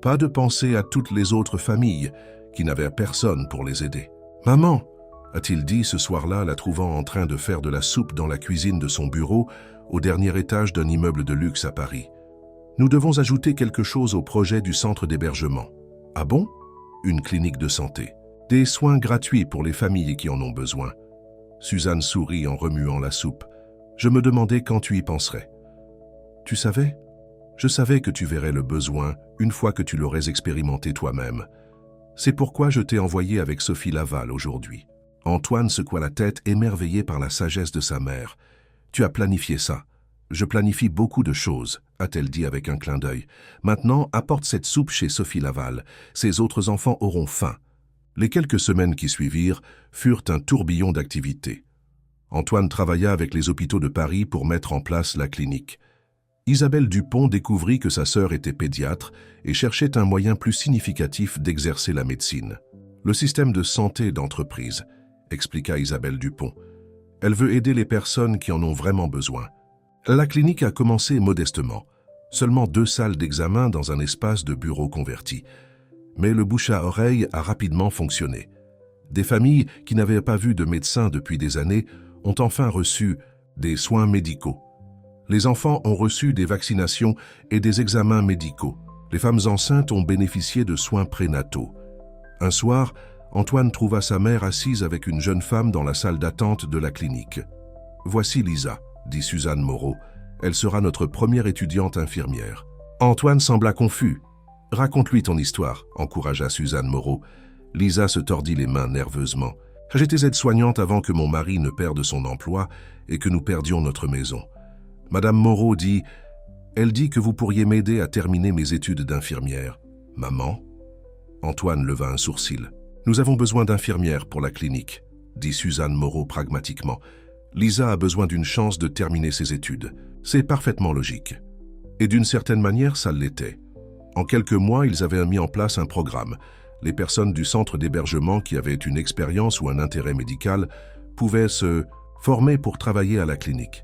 pas de penser à toutes les autres familles qui n'avaient personne pour les aider. « Maman !» a-t-il dit ce soir-là, la trouvant en train de faire de la soupe dans la cuisine de son bureau au dernier étage d'un immeuble de luxe à Paris. « Nous devons ajouter quelque chose au projet du centre d'hébergement. »« Ah bon ?» ?»« Une clinique de santé. Des soins gratuits pour les familles qui en ont besoin. » Suzanne sourit en remuant la soupe. « Je me demandais quand tu y penserais. »« Tu savais ? Je savais que tu verrais le besoin une fois que tu l'aurais expérimenté toi-même. C'est pourquoi je t'ai envoyé avec Sophie Laval aujourd'hui. » Antoine secoua la tête, émerveillé par la sagesse de sa mère. « Tu as planifié ça. »« Je planifie beaucoup de choses, » a-t-elle dit avec un clin d'œil. « Maintenant, apporte cette soupe chez Sophie Laval. Ses autres enfants auront faim. » Les quelques semaines qui suivirent furent un tourbillon d'activités. Antoine travailla avec les hôpitaux de Paris pour mettre en place la clinique. Isabelle Dupont découvrit que sa sœur était pédiatre et cherchait un moyen plus significatif d'exercer la médecine. « Le système de santé d'entreprise », expliqua Isabelle Dupont. « Elle veut aider les personnes qui en ont vraiment besoin. » La clinique a commencé modestement. Seulement 2 salles d'examen dans un espace de bureau converti. Mais le bouche à oreille a rapidement fonctionné. Des familles qui n'avaient pas vu de médecin depuis des années ont enfin reçu des soins médicaux. Les enfants ont reçu des vaccinations et des examens médicaux. Les femmes enceintes ont bénéficié de soins prénataux. Un soir, Antoine trouva sa mère assise avec une jeune femme dans la salle d'attente de la clinique. « Voici Lisa », dit Suzanne Moreau. « Elle sera notre première étudiante infirmière. » Antoine sembla confus. « Raconte-lui ton histoire », encouragea Suzanne Moreau. Lisa se tordit les mains nerveusement. « J'étais aide-soignante avant que mon mari ne perde son emploi et que nous perdions notre maison. Madame Moreau dit... Elle dit que vous pourriez m'aider à terminer mes études d'infirmière. »« Maman ?» Antoine leva un sourcil. « Nous avons besoin d'infirmières pour la clinique, » dit Suzanne Moreau pragmatiquement. « Lisa a besoin d'une chance de terminer ses études. C'est parfaitement logique. » Et d'une certaine manière, ça l'était. En quelques mois, ils avaient mis en place un programme. Les personnes du centre d'hébergement qui avaient une expérience ou un intérêt médical pouvaient se former pour travailler à la clinique.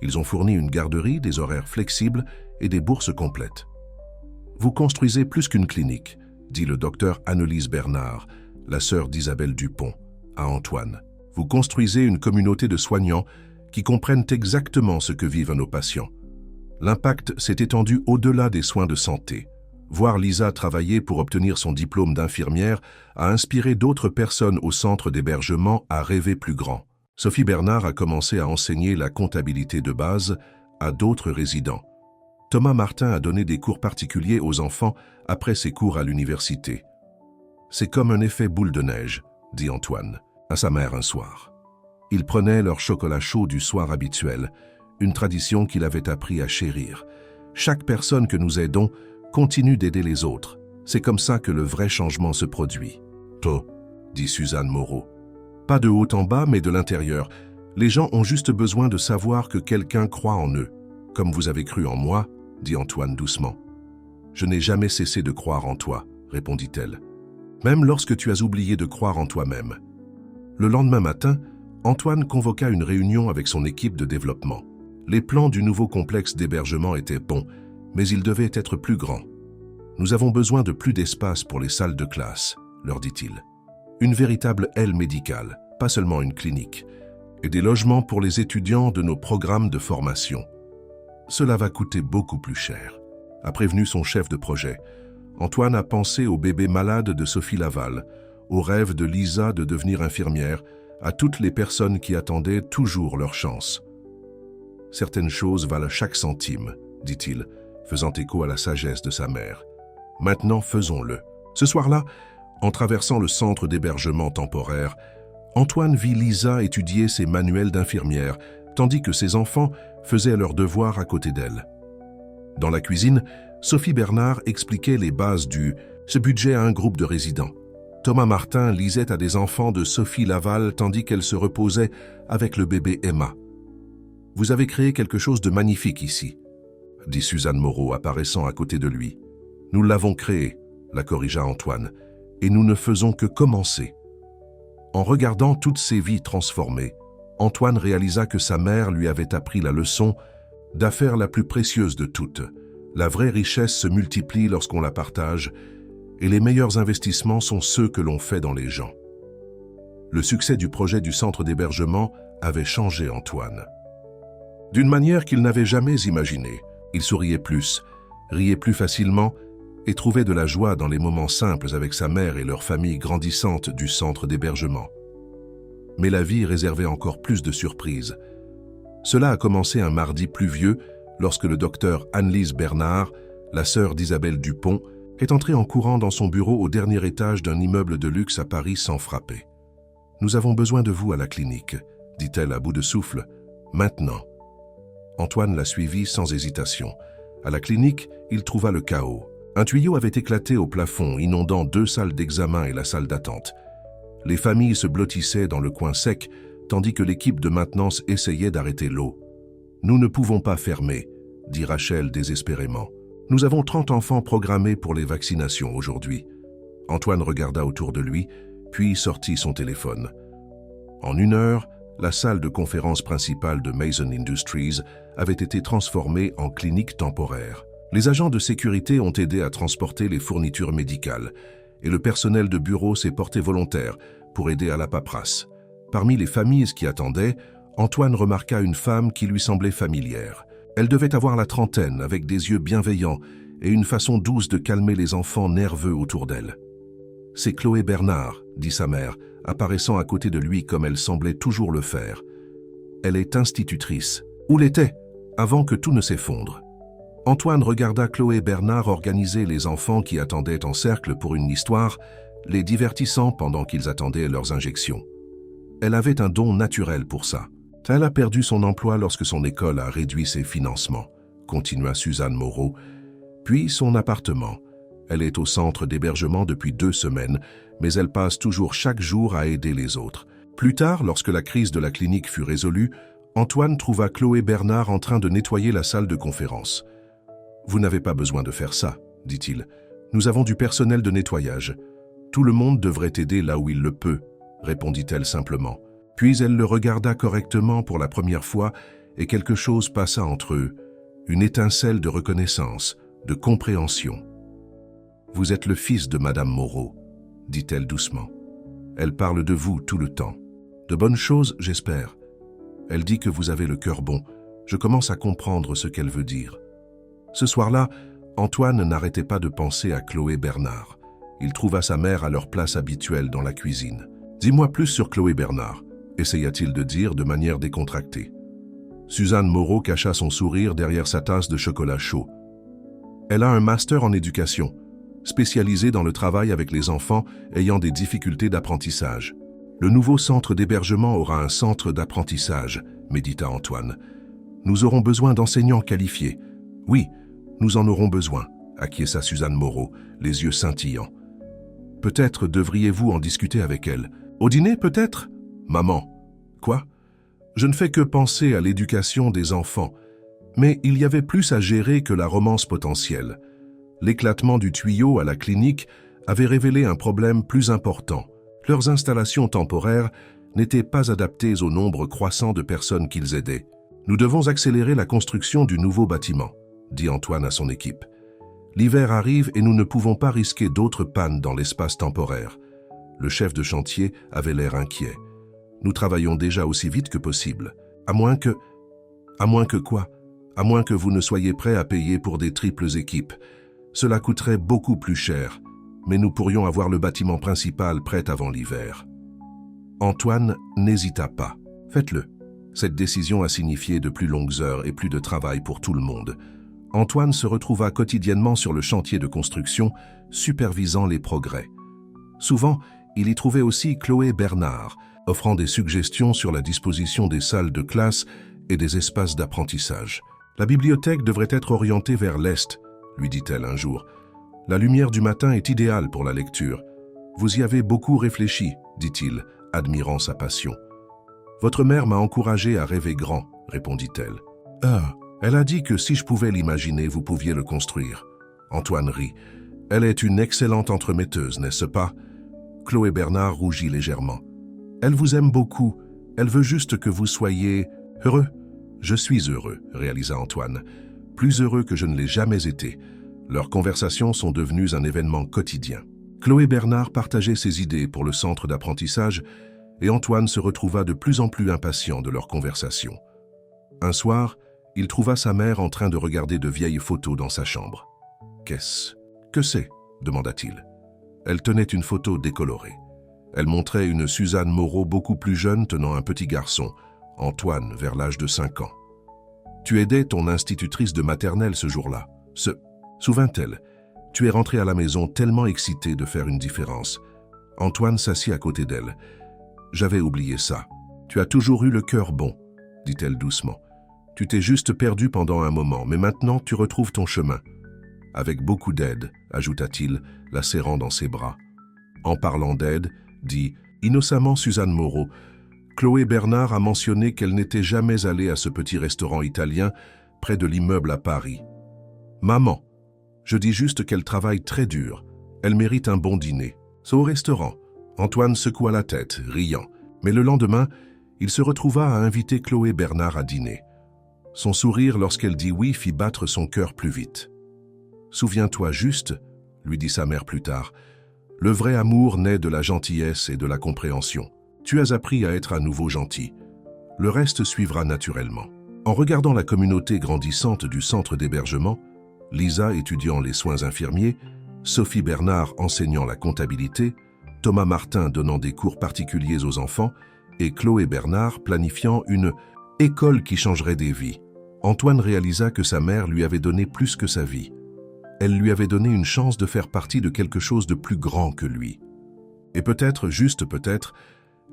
Ils ont fourni une garderie, des horaires flexibles et des bourses complètes. « Vous construisez plus qu'une clinique », dit le docteur Annelise Bernard, la sœur d'Isabelle Dupont, à Antoine. « Vous construisez une communauté de soignants qui comprennent exactement ce que vivent nos patients. » L'impact s'est étendu au-delà des soins de santé. Voir Lisa travailler pour obtenir son diplôme d'infirmière a inspiré d'autres personnes au centre d'hébergement à rêver plus grand. Sophie Bernard a commencé à enseigner la comptabilité de base à d'autres résidents. Thomas Martin a donné des cours particuliers aux enfants après ses cours à l'université. « C'est comme un effet boule de neige », dit Antoine à sa mère un soir. Ils prenaient leur chocolat chaud du soir habituel, une tradition qu'il avait appris à chérir. Chaque personne que nous aidons continue d'aider les autres. C'est comme ça que le vrai changement se produit. « To », dit Suzanne Moreau. Pas de haut en bas, mais de l'intérieur. Les gens ont juste besoin de savoir que quelqu'un croit en eux. Comme vous avez cru en moi, dit Antoine doucement. Je n'ai jamais cessé de croire en toi, répondit-elle. Même lorsque tu as oublié de croire en toi-même. Le lendemain matin, Antoine convoqua une réunion avec son équipe de développement. Les plans du nouveau complexe d'hébergement étaient bons, mais ils devaient être plus grands. Nous avons besoin de plus d'espace pour les salles de classe, leur dit-il. Une véritable aile médicale, pas seulement une clinique, et des logements pour les étudiants de nos programmes de formation. Cela va coûter beaucoup plus cher, a prévenu son chef de projet. Antoine a pensé au bébé malade de Sophie Laval, au rêve de Lisa de devenir infirmière, à toutes les personnes qui attendaient toujours leur chance. Certaines choses valent chaque centime, dit-il, faisant écho à la sagesse de sa mère. Maintenant, faisons-le. Ce soir-là, en traversant le centre d'hébergement temporaire, Antoine vit Lisa étudier ses manuels d'infirmière, tandis que ses enfants faisaient leurs devoirs à côté d'elle. Dans la cuisine, Sophie Bernard expliquait les bases ce budget à un groupe de résidents. Thomas Martin lisait à des enfants de Sophie Laval tandis qu'elle se reposait avec le bébé Emma. « Vous avez créé quelque chose de magnifique ici », dit Suzanne Moreau apparaissant à côté de lui. « Nous l'avons créé », la corrigea Antoine, « et nous ne faisons que commencer. » En regardant toutes ces vies transformées, Antoine réalisa que sa mère lui avait appris la leçon d'affaire la plus précieuse de toutes. La vraie richesse se multiplie lorsqu'on la partage, et les meilleurs investissements sont ceux que l'on fait dans les gens. Le succès du projet du centre d'hébergement avait changé Antoine. D'une manière qu'il n'avait jamais imaginée, il souriait plus, riait plus facilement et trouvait de la joie dans les moments simples avec sa mère et leur famille grandissante du centre d'hébergement. Mais la vie réservait encore plus de surprises. Cela a commencé un mardi pluvieux lorsque le docteur Annelise Bernard, la sœur d'Isabelle Dupont, est entrée en courant dans son bureau au dernier étage d'un immeuble de luxe à Paris sans frapper. « Nous avons besoin de vous à la clinique », dit-elle à bout de souffle. « Maintenant ». Antoine la suivit sans hésitation. À la clinique, il trouva le chaos. Un tuyau avait éclaté au plafond, inondant 2 salles d'examen et la salle d'attente. Les familles se blottissaient dans le coin sec, tandis que l'équipe de maintenance essayait d'arrêter l'eau. « Nous ne pouvons pas fermer », dit Rachel désespérément. « Nous avons 30 enfants programmés pour les vaccinations aujourd'hui. » Antoine regarda autour de lui, puis sortit son téléphone. En 1 heure, la salle de conférence principale de Mason Industries avait été transformée en clinique temporaire. Les agents de sécurité ont aidé à transporter les fournitures médicales et le personnel de bureau s'est porté volontaire pour aider à la paperasse. Parmi les familles qui attendaient, Antoine remarqua une femme qui lui semblait familière. Elle devait avoir la trentaine, avec des yeux bienveillants et une façon douce de calmer les enfants nerveux autour d'elle. « C'est Chloé Bernard », dit sa mère, apparaissant à côté de lui comme elle semblait toujours le faire. Elle est institutrice. Ou l'était, avant que tout ne s'effondre. Antoine regarda Chloé Bernard organiser les enfants qui attendaient en cercle pour une histoire, les divertissant pendant qu'ils attendaient leurs injections. Elle avait un don naturel pour ça. Elle a perdu son emploi lorsque son école a réduit ses financements, continua Suzanne Moreau, puis son appartement. Elle est au centre d'hébergement depuis 2 semaines, mais elle passe toujours chaque jour à aider les autres. Plus tard, lorsque la crise de la clinique fut résolue, Antoine trouva Chloé Bernard en train de nettoyer la salle de conférence. « Vous n'avez pas besoin de faire ça, dit-il. Nous avons du personnel de nettoyage. Tout le monde devrait aider là où il le peut, répondit-elle simplement. Puis elle le regarda correctement pour la première fois et quelque chose passa entre eux, une étincelle de reconnaissance, de compréhension. « Vous êtes le fils de Madame Moreau, dit-elle doucement. Elle parle de vous tout le temps. De bonnes choses, j'espère. Elle dit que vous avez le cœur bon. Je commence à comprendre ce qu'elle veut dire. » Ce soir-là, Antoine n'arrêtait pas de penser à Chloé Bernard. Il trouva sa mère à leur place habituelle dans la cuisine. « Dis-moi plus sur Chloé Bernard », essaya-t-il de dire de manière décontractée. Suzanne Moreau cacha son sourire derrière sa tasse de chocolat chaud. Elle a un master en éducation, spécialisé dans le travail avec les enfants ayant des difficultés d'apprentissage. Le nouveau centre d'hébergement aura un centre d'apprentissage, médita Antoine. Nous aurons besoin d'enseignants qualifiés. Oui, nous en aurons besoin, acquiesça Suzanne Moreau, les yeux scintillants. Peut-être devriez-vous en discuter avec elle. Au dîner, peut-être ? Maman. Quoi ? Je ne fais que penser à l'éducation des enfants, mais il y avait plus à gérer que la romance potentielle. L'éclatement du tuyau à la clinique avait révélé un problème plus important. Leurs installations temporaires n'étaient pas adaptées au nombre croissant de personnes qu'ils aidaient. Nous devons accélérer la construction du nouveau bâtiment, dit Antoine à son équipe. L'hiver arrive et nous ne pouvons pas risquer d'autres pannes dans l'espace temporaire. Le chef de chantier avait l'air inquiet. Nous travaillons déjà aussi vite que possible. À moins que quoi ? À moins que vous ne soyez prêts à payer pour des triples équipes. Cela coûterait beaucoup plus cher, mais nous pourrions avoir le bâtiment principal prêt avant l'hiver. Antoine n'hésita pas. Faites-le. Cette décision a signifié de plus longues heures et plus de travail pour tout le monde. Antoine se retrouva quotidiennement sur le chantier de construction, supervisant les progrès. Souvent, il y trouvait aussi Chloé Bernard, offrant des suggestions sur la disposition des salles de classe et des espaces d'apprentissage. « La bibliothèque devrait être orientée vers l'est », lui dit-elle un jour. « La lumière du matin est idéale pour la lecture. Vous y avez beaucoup réfléchi, dit-il, admirant sa passion. « Votre mère m'a encouragé à rêver grand, répondit-elle. « Ah, elle a dit que si je pouvais l'imaginer, vous pouviez le construire. » Antoine rit. « Elle est une excellente entremetteuse, n'est-ce pas ?» Chloé Bernard rougit légèrement. « Elle vous aime beaucoup. Elle veut juste que vous soyez heureux. »« Je suis heureux, » réalisa Antoine. « Plus heureux que je ne l'ai jamais été. » Leurs conversations sont devenues un événement quotidien. Chloé Bernard partageait ses idées pour le centre d'apprentissage et Antoine se retrouva de plus en plus impatient de leur conversation. Un soir, il trouva sa mère en train de regarder de vieilles photos dans sa chambre. « Qu'est-ce que c'est ?» demanda-t-il. Elle tenait une photo décolorée. Elle montrait une Suzanne Moreau beaucoup plus jeune tenant un petit garçon, Antoine, vers l'âge de 5 ans. « Tu aidais ton institutrice de maternelle ce jour-là. Souvint-elle, tu es rentré à la maison tellement excité de faire une différence. » Antoine s'assit à côté d'elle. « J'avais oublié ça. Tu as toujours eu le cœur bon, » dit-elle doucement. « Tu t'es juste perdu pendant un moment, mais maintenant tu retrouves ton chemin. » Avec beaucoup d'aide, ajouta-t-il, la serrant dans ses bras. En parlant d'aide, dit innocemment Suzanne Moreau, Chloé Bernard a mentionné qu'elle n'était jamais allée à ce petit restaurant italien près de l'immeuble à Paris. « Maman, je dis juste qu'elle travaille très dur. Elle mérite un bon dîner. » C'est au restaurant. Antoine secoua la tête, riant. Mais le lendemain, il se retrouva à inviter Chloé Bernard à dîner. Son sourire lorsqu'elle dit oui fit battre son cœur plus vite. « Souviens-toi juste, » lui dit sa mère plus tard, « le vrai amour naît de la gentillesse et de la compréhension. Tu as appris à être à nouveau gentil. Le reste suivra naturellement. » En regardant la communauté grandissante du centre d'hébergement, Lisa étudiant les soins infirmiers, Sophie Bernard enseignant la comptabilité, Thomas Martin donnant des cours particuliers aux enfants et Chloé Bernard planifiant une école qui changerait des vies, Antoine réalisa que sa mère lui avait donné plus que sa vie. Elle lui avait donné une chance de faire partie de quelque chose de plus grand que lui. Et peut-être, juste peut-être,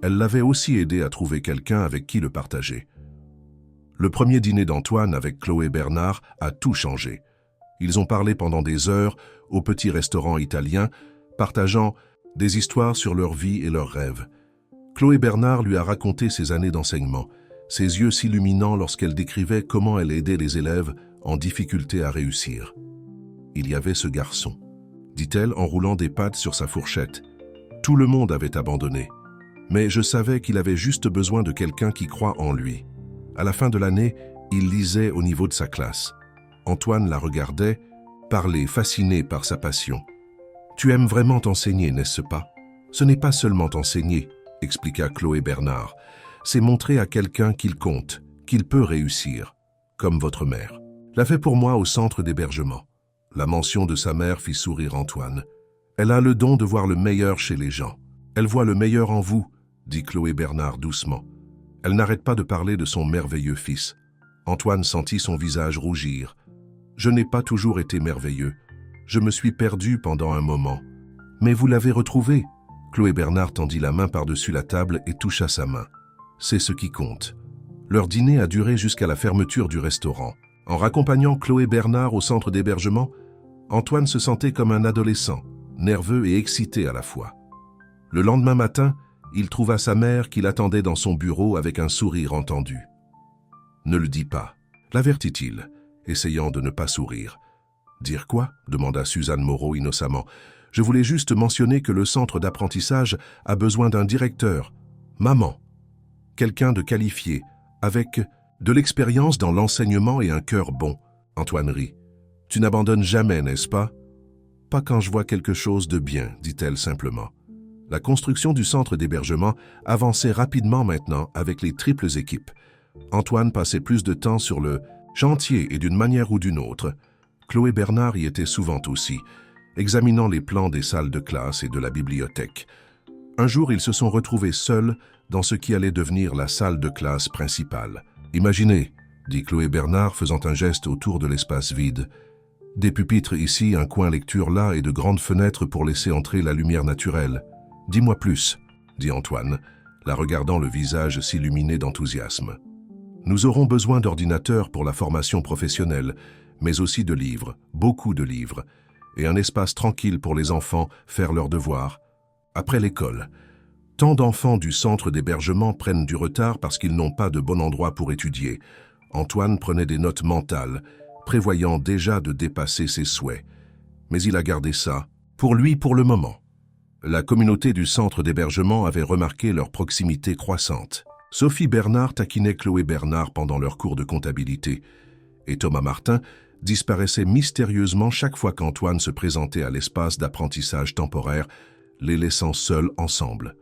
elle l'avait aussi aidé à trouver quelqu'un avec qui le partager. Le premier dîner d'Antoine avec Chloé Bernard a tout changé. Ils ont parlé pendant des heures au petit restaurant italien, partageant des histoires sur leur vie et leurs rêves. Chloé Bernard lui a raconté ses années d'enseignement, ses yeux s'illuminant lorsqu'elle décrivait comment elle aidait les élèves en difficulté à réussir. « Il y avait ce garçon », dit-elle en roulant des pâtes sur sa fourchette. « Tout le monde avait abandonné. Mais je savais qu'il avait juste besoin de quelqu'un qui croit en lui. » À la fin de l'année, il lisait au niveau de sa classe. Antoine la regardait, parlait, fasciné par sa passion. « Tu aimes vraiment t'enseigner, n'est-ce pas ? » « Ce n'est pas seulement t'enseigner, » expliqua Chloé Bernard. « C'est montrer à quelqu'un qu'il compte, qu'il peut réussir, comme votre mère. » L'a fait pour moi au centre d'hébergement. La mention de sa mère fit sourire Antoine. « Elle a le don de voir le meilleur chez les gens. Elle voit le meilleur en vous, » dit Chloé Bernard doucement. Elle n'arrête pas de parler de son merveilleux fils. Antoine sentit son visage rougir. « Je n'ai pas toujours été merveilleux. Je me suis perdu pendant un moment. Mais vous l'avez retrouvé. » Chloé Bernard tendit la main par-dessus la table et toucha sa main. C'est ce qui compte. Leur dîner a duré jusqu'à la fermeture du restaurant. En raccompagnant Chloé Bernard au centre d'hébergement, Antoine se sentait comme un adolescent, nerveux et excité à la fois. Le lendemain matin, il trouva sa mère qui l'attendait dans son bureau avec un sourire entendu. « Ne le dis pas », l'avertit-il, essayant de ne pas sourire. « Dire quoi ?» demanda Suzanne Moreau innocemment. « Je voulais juste mentionner que le centre d'apprentissage a besoin d'un directeur. Maman. Quelqu'un de qualifié, avec de l'expérience dans l'enseignement et un cœur bon. » Antoine rit. « Tu n'abandonnes jamais, n'est-ce pas ? » « Pas quand je vois quelque chose de bien, » dit-elle simplement. La construction du centre d'hébergement avançait rapidement maintenant avec les triples équipes. Antoine passait plus de temps sur le chantier et d'une manière ou d'une autre. Chloé Bernard y était souvent aussi, examinant les plans des salles de classe et de la bibliothèque. Un jour, ils se sont retrouvés seuls dans ce qui allait devenir la salle de classe principale. « Imaginez, » dit Chloé Bernard faisant un geste autour de l'espace vide. « Des pupitres ici, un coin lecture là et de grandes fenêtres pour laisser entrer la lumière naturelle. Dis-moi plus, » dit Antoine, la regardant le visage s'illuminer d'enthousiasme. « Nous aurons besoin d'ordinateurs pour la formation professionnelle, mais aussi de livres, beaucoup de livres, et un espace tranquille pour les enfants faire leurs devoirs. Après l'école, tant d'enfants du centre d'hébergement prennent du retard parce qu'ils n'ont pas de bon endroit pour étudier. Antoine prenait des notes mentales, prévoyant déjà de dépasser ses souhaits. Mais il a gardé ça, pour lui pour le moment. La communauté du centre d'hébergement avait remarqué leur proximité croissante. Sophie Bernard taquinait Chloé Bernard pendant leur cours de comptabilité, et Thomas Martin disparaissait mystérieusement chaque fois qu'Antoine se présentait à l'espace d'apprentissage temporaire, les laissant seuls ensemble.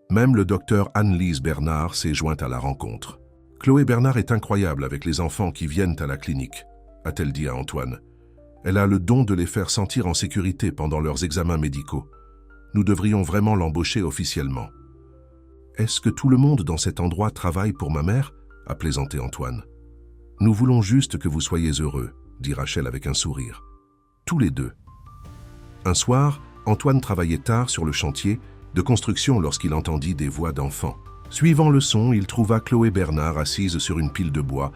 Même le docteur Anne-Lise Bernard s'est jointe à la rencontre. « Chloé Bernard est incroyable avec les enfants qui viennent à la clinique », a-t-elle dit à Antoine. « Elle a le don de les faire sentir en sécurité pendant leurs examens médicaux. Nous devrions vraiment l'embaucher officiellement. »« Est-ce que tout le monde dans cet endroit travaille pour ma mère ?» a plaisanté Antoine. « Nous voulons juste que vous soyez heureux, » dit Rachel avec un sourire. « Tous les deux. » Un soir, Antoine travaillait tard sur le chantier de construction lorsqu'il entendit des voix d'enfants. Suivant le son, il trouva Chloé Bernard assise sur une pile de bois,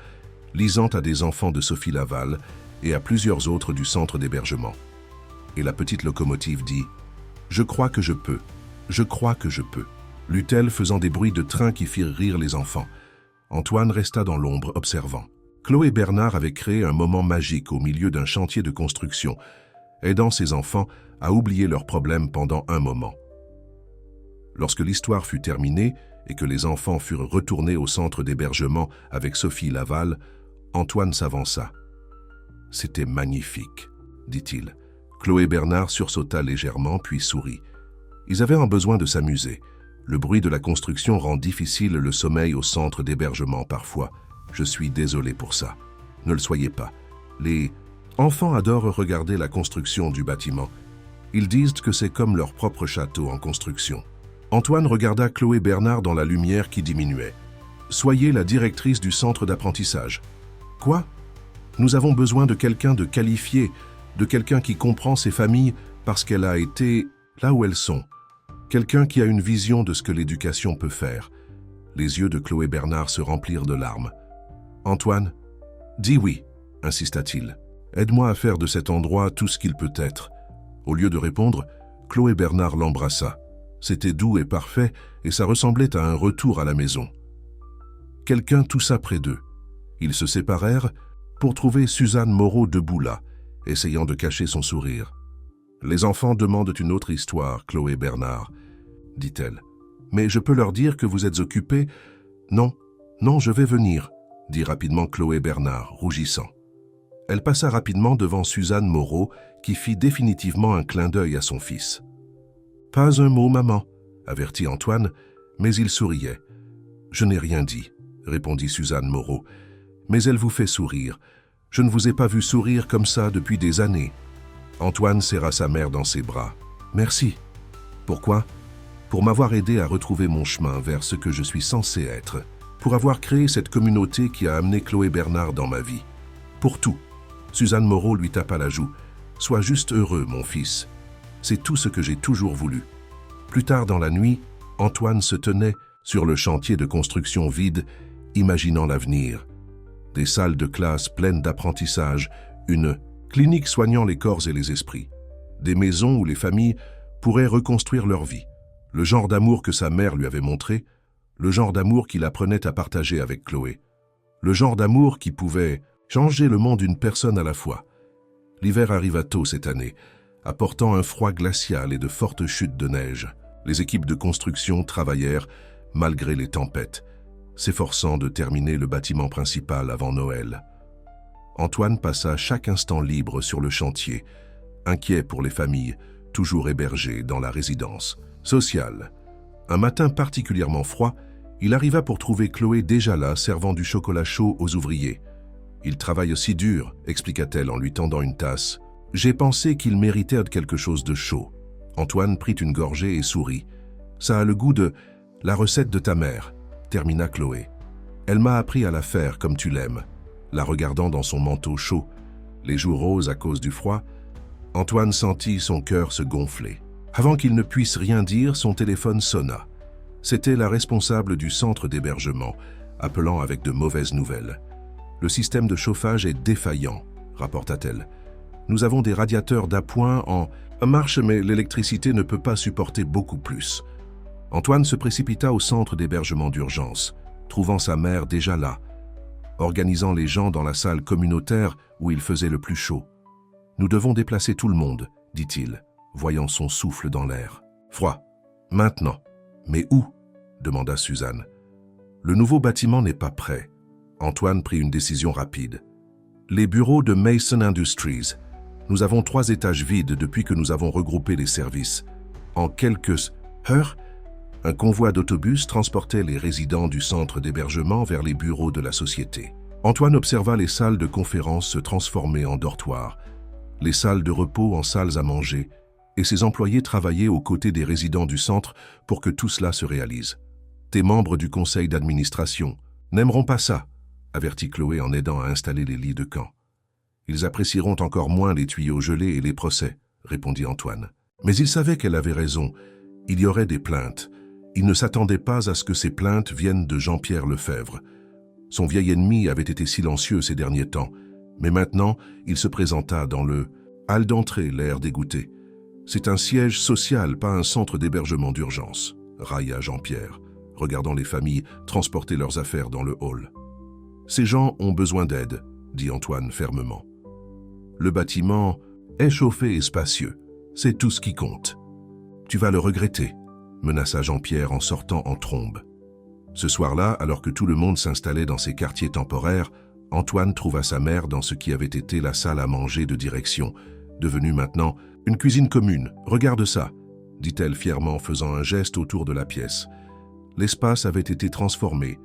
lisant à des enfants de Sophie Laval et à plusieurs autres du centre d'hébergement. Et la petite locomotive dit « Je crois que je peux, je crois que je peux », lut-elle faisant des bruits de train qui firent rire les enfants. Antoine resta dans l'ombre observant. Chloé Bernard avait créé un moment magique au milieu d'un chantier de construction, aidant ses enfants à oublier leurs problèmes pendant un moment. Lorsque l'histoire fut terminée et que les enfants furent retournés au centre d'hébergement avec Sophie Laval, Antoine s'avança. « C'était magnifique, » dit-il. Chloé Bernard sursauta légèrement puis sourit. Ils avaient un besoin de s'amuser. Le bruit de la construction rend difficile le sommeil au centre d'hébergement parfois, Je suis désolé pour ça. Ne le soyez pas. Les enfants adorent regarder la construction du bâtiment. Ils disent que c'est comme leur propre château en construction. Antoine regarda Chloé Bernard dans la lumière qui diminuait. « Soyez la directrice du centre d'apprentissage. »« Quoi ? Nous avons besoin de quelqu'un de qualifié, de quelqu'un qui comprend ces familles parce qu'elle a été là où elles sont. Quelqu'un qui a une vision de ce que l'éducation peut faire. » Les yeux de Chloé Bernard se remplirent de larmes. « Antoine, dis oui, insista-t-il. Aide-moi à faire de cet endroit tout ce qu'il peut être. » Au lieu de répondre, Chloé Bernard l'embrassa. C'était doux et parfait, et ça ressemblait à un retour à la maison. Quelqu'un toussa près d'eux. Ils se séparèrent pour trouver Suzanne Moreau debout là, essayant de cacher son sourire. « Les enfants demandent une autre histoire, Chloé Bernard, » dit-elle. « Mais je peux leur dire que vous êtes occupée ?»« Non, non, je vais venir, » dit rapidement Chloé Bernard, rougissant. Elle passa rapidement devant Suzanne Moreau, qui fit définitivement un clin d'œil à son fils. « Pas un mot, maman, » avertit Antoine, mais il souriait. « Je n'ai rien dit, » répondit Suzanne Moreau, « mais elle vous fait sourire. Je ne vous ai pas vu sourire comme ça depuis des années. » Antoine serra sa mère dans ses bras. « Merci. » « Pourquoi ? Pour m'avoir aidé à retrouver mon chemin vers ce que je suis censé être. Pour avoir créé cette communauté qui a amené Chloé Bernard dans ma vie. Pour tout. » Suzanne Moreau lui tapa la joue. « Sois juste heureux, mon fils. C'est tout ce que j'ai toujours voulu. » Plus tard dans la nuit, Antoine se tenait sur le chantier de construction vide, imaginant l'avenir. Des salles de classe pleines d'apprentissage, une clinique soignant les corps et les esprits, des maisons où les familles pourraient reconstruire leur vie, le genre d'amour que sa mère lui avait montré, le genre d'amour qu'il apprenait à partager avec Chloé, le genre d'amour qui pouvait changer le monde d'une personne à la fois. L'hiver arriva tôt cette année, apportant un froid glacial et de fortes chutes de neige. Les équipes de construction travaillèrent malgré les tempêtes, s'efforçant de terminer le bâtiment principal avant Noël. Antoine passa chaque instant libre sur le chantier, inquiet pour les familles, toujours hébergées dans la résidence sociale. Un matin particulièrement froid, il arriva pour trouver Chloé déjà là, servant du chocolat chaud aux ouvriers. « Il travaille aussi dur », expliqua-t-elle en lui tendant une tasse. « J'ai pensé qu'il méritait quelque chose de chaud. » Antoine prit une gorgée et sourit. « Ça a le goût de la recette de ta mère », termina Chloé. « Elle m'a appris à la faire comme tu l'aimes. » La regardant dans son manteau chaud, les joues roses à cause du froid, Antoine sentit son cœur se gonfler. Avant qu'il ne puisse rien dire, son téléphone sonna. C'était la responsable du centre d'hébergement, appelant avec de mauvaises nouvelles. « Le système de chauffage est défaillant, » rapporta-t-elle. « Nous avons des radiateurs d'appoint en marche, mais l'électricité ne peut pas supporter beaucoup plus. » Antoine se précipita au centre d'hébergement d'urgence, trouvant sa mère déjà là, organisant les gens dans la salle communautaire où il faisait le plus chaud. « Nous devons déplacer tout le monde, » dit-il, voyant son souffle dans l'air. « Froid. Maintenant. Mais où ?» demanda Suzanne. « Le nouveau bâtiment n'est pas prêt. » Antoine prit une décision rapide. « Les bureaux de Mason Industries. Nous avons 3 étages vides depuis que nous avons regroupé les services. En quelques heures, un convoi d'autobus transportait les résidents du centre d'hébergement vers les bureaux de la société. Antoine observa les salles de conférence se transformer en dortoirs, les salles de repos en salles à manger, et ses employés travaillaient aux côtés des résidents du centre pour que tout cela se réalise. « Tes membres du conseil d'administration n'aimeront pas ça, » avertit Chloé en aidant à installer les lits de camp. « Ils apprécieront encore moins les tuyaux gelés et les procès, » répondit Antoine. Mais il savait qu'elle avait raison. Il y aurait des plaintes. Il ne s'attendait pas à ce que ces plaintes viennent de Jean-Pierre Lefebvre. Son vieil ennemi avait été silencieux ces derniers temps, mais maintenant, il se présenta dans le hall d'entrée, l'air dégoûté. « C'est un siège social, pas un centre d'hébergement d'urgence, » railla Jean-Pierre, regardant les familles transporter leurs affaires dans le hall. « Ces gens ont besoin d'aide, » dit Antoine fermement. « Le bâtiment est chauffé et spacieux, c'est tout ce qui compte. »« Tu vas le regretter, » menaça Jean-Pierre en sortant en trombe. Ce soir-là, alors que tout le monde s'installait dans ses quartiers temporaires, Antoine trouva sa mère dans ce qui avait été la salle à manger de direction, devenue maintenant une cuisine commune. « Regarde ça !» dit-elle fièrement, faisant un geste autour de la pièce. L'espace avait été transformé.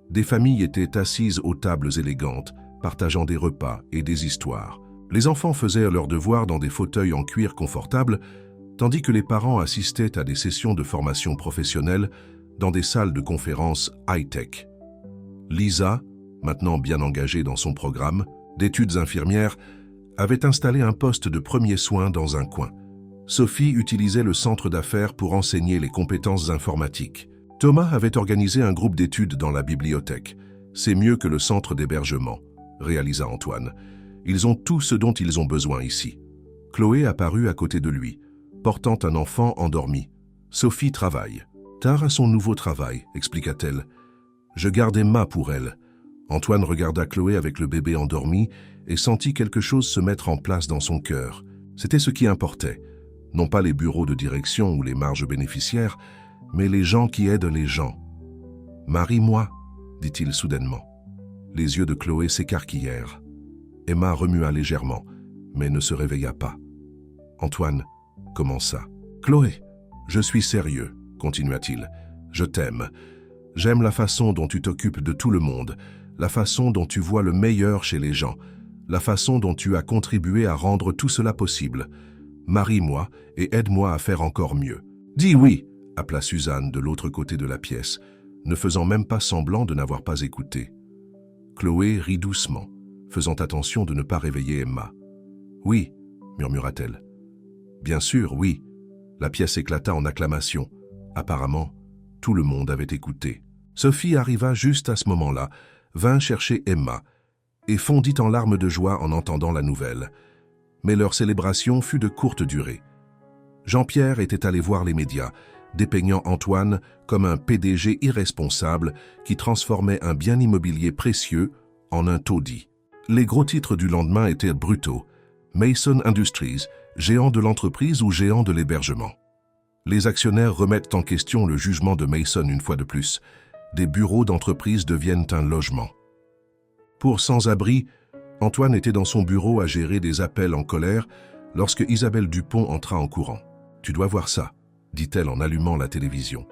Des familles étaient assises aux tables élégantes, partageant des repas et des histoires. Les enfants faisaient leurs devoirs dans des fauteuils en cuir confortables, tandis que les parents assistaient à des sessions de formation professionnelle dans des salles de conférences high-tech. Lisa, maintenant bien engagée dans son programme d'études infirmières, avait installé un poste de premier soin dans un coin. Sophie utilisait le centre d'affaires pour enseigner les compétences informatiques. Thomas avait organisé un groupe d'études dans la bibliothèque. C'est mieux que le centre d'hébergement, réalisa Antoine. Ils ont tout ce dont ils ont besoin ici. Chloé apparut à côté de lui, portant un enfant endormi. Sophie travaille. Tard à son nouveau travail, expliqua-t-elle. Je garde Emma pour elle. Antoine regarda Chloé avec le bébé endormi et sentit quelque chose se mettre en place dans son cœur. C'était ce qui importait. Non pas les bureaux de direction ou les marges bénéficiaires, mais les gens qui aident les gens. « Marie-moi » dit-il soudainement. Les yeux de Chloé s'écarquillèrent. Emma remua légèrement, mais ne se réveilla pas. Antoine commença. « Chloé, je suis sérieux, continua-t-il. Je t'aime. J'aime la façon dont tu t'occupes de tout le monde, la façon dont tu vois le meilleur chez les gens, la façon dont tu as contribué à rendre tout cela possible. Marie-moi et aide-moi à faire encore mieux. »« Dis oui !» appela Suzanne de l'autre côté de la pièce, ne faisant même pas semblant de n'avoir pas écouté. Chloé rit doucement, faisant attention de ne pas réveiller Emma. « Oui !» murmura-t-elle. « Bien sûr, oui !» La pièce éclata en acclamations. Apparemment, tout le monde avait écouté. Sophie arriva juste à ce moment-là, vint chercher Emma et fondit en larmes de joie en entendant la nouvelle. Mais leur célébration fut de courte durée. Jean-Pierre était allé voir les médias, dépeignant Antoine comme un PDG irresponsable qui transformait un bien immobilier précieux en un taudis. Les gros titres du lendemain étaient brutaux. Mason Industries, géant de l'entreprise ou géant de l'hébergement. Les actionnaires remettent en question le jugement de Mason une fois de plus. Des bureaux d'entreprise deviennent un logement. Pour sans-abri, Antoine était dans son bureau à gérer des appels en colère lorsque Isabelle Dupont entra en courant. « Tu dois voir ça », dit-elle en allumant la télévision.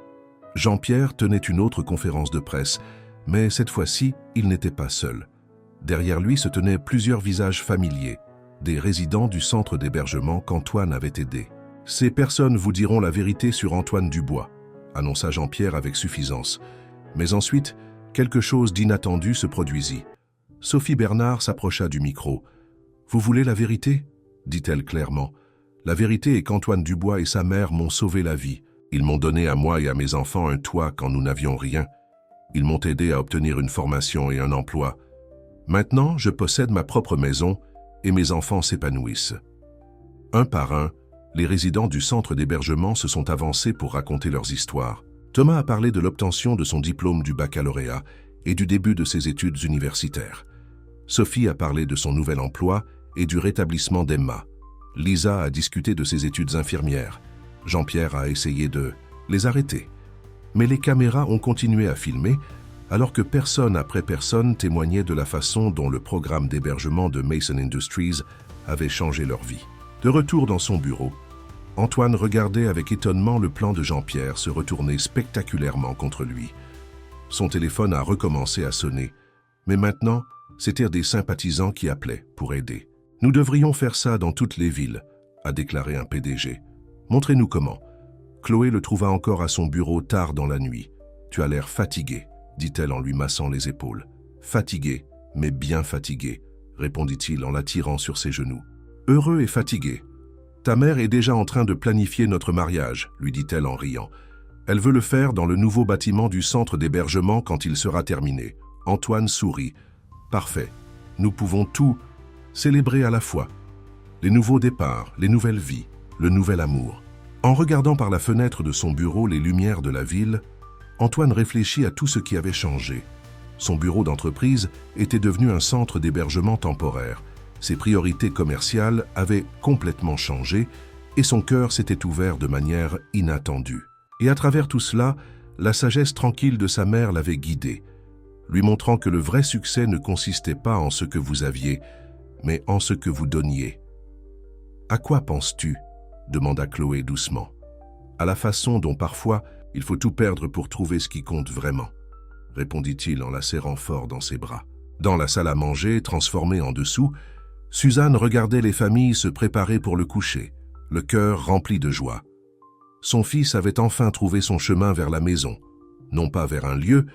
Jean-Pierre tenait une autre conférence de presse, mais cette fois-ci, il n'était pas seul. Derrière lui se tenaient plusieurs visages familiers, des résidents du centre d'hébergement qu'Antoine avait aidé. « Ces personnes vous diront la vérité sur Antoine Dubois », annonça Jean-Pierre avec suffisance. Mais ensuite, quelque chose d'inattendu se produisit. Sophie Bernard s'approcha du micro. « Vous voulez la vérité ?» dit-elle clairement. « La vérité est qu'Antoine Dubois et sa mère m'ont sauvé la vie. Ils m'ont donné à moi et à mes enfants un toit quand nous n'avions rien. Ils m'ont aidé à obtenir une formation et un emploi. Maintenant, je possède ma propre maison et mes enfants s'épanouissent. » Un par un, les résidents du centre d'hébergement se sont avancés pour raconter leurs histoires. Thomas a parlé de l'obtention de son diplôme du baccalauréat et du début de ses études universitaires. Sophie a parlé de son nouvel emploi et du rétablissement d'Emma. Lisa a discuté de ses études infirmières. Jean-Pierre a essayé de les arrêter. Mais les caméras ont continué à filmer, alors que personne après personne témoignait de la façon dont le programme d'hébergement de Mason Industries avait changé leur vie. De retour dans son bureau, Antoine regardait avec étonnement le plan de Jean-Pierre se retourner spectaculairement contre lui. Son téléphone a recommencé à sonner, mais maintenant, c'étaient des sympathisants qui appelaient pour aider. « Nous devrions faire ça dans toutes les villes », a déclaré un PDG. « Montrez-nous comment. » Chloé le trouva encore à son bureau tard dans la nuit. « Tu as l'air fatigué », dit-elle en lui massant les épaules. « Fatigué, mais bien fatigué », répondit-il en l'attirant sur ses genoux. « Heureux et fatigué. Ta mère est déjà en train de planifier notre mariage, lui dit-elle en riant. Elle veut le faire dans le nouveau bâtiment du centre d'hébergement quand il sera terminé. Antoine sourit. Parfait. Nous pouvons tout célébrer à la fois. Les nouveaux départs, les nouvelles vies, le nouvel amour. En regardant par la fenêtre de son bureau les lumières de la ville, Antoine réfléchit à tout ce qui avait changé. Son bureau d'entreprise était devenu un centre d'hébergement temporaire. Ses priorités commerciales avaient complètement changé et son cœur s'était ouvert de manière inattendue. Et à travers tout cela, la sagesse tranquille de sa mère l'avait guidé, lui montrant que le vrai succès ne consistait pas en ce que vous aviez, mais en ce que vous donniez. « À quoi penses-tu » demanda Chloé doucement. « À la façon dont parfois il faut tout perdre pour trouver ce qui compte vraiment. » répondit-il en la serrant fort dans ses bras. Dans la salle à manger, transformée en dessous, Suzanne regardait les familles se préparer pour le coucher, le cœur rempli de joie. Son fils avait enfin trouvé son chemin vers la maison, non pas vers un lieu,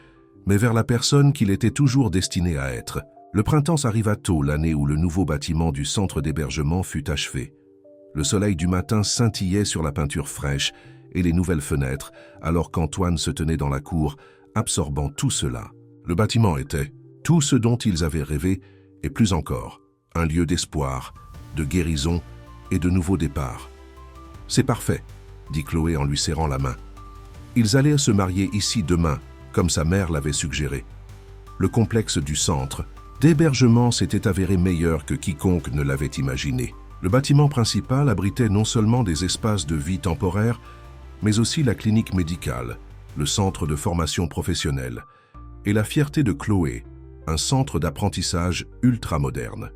mais vers la personne qu'il était toujours destiné à être. Le printemps arriva tôt, l'année où le nouveau bâtiment du centre d'hébergement fut achevé. Le soleil du matin scintillait sur la peinture fraîche et les nouvelles fenêtres, alors qu'Antoine se tenait dans la cour, absorbant tout cela. Le bâtiment était tout ce dont ils avaient rêvé, et plus encore, un lieu d'espoir, de guérison et de nouveaux départs. « C'est parfait », dit Chloé en lui serrant la main. Ils allaient se marier ici demain, comme sa mère l'avait suggéré. Le complexe du centre d'hébergement s'était avéré meilleur que quiconque ne l'avait imaginé. Le bâtiment principal abritait non seulement des espaces de vie temporaires, mais aussi la clinique médicale, le centre de formation professionnelle, et la fierté de Chloé, un centre d'apprentissage ultra-moderne.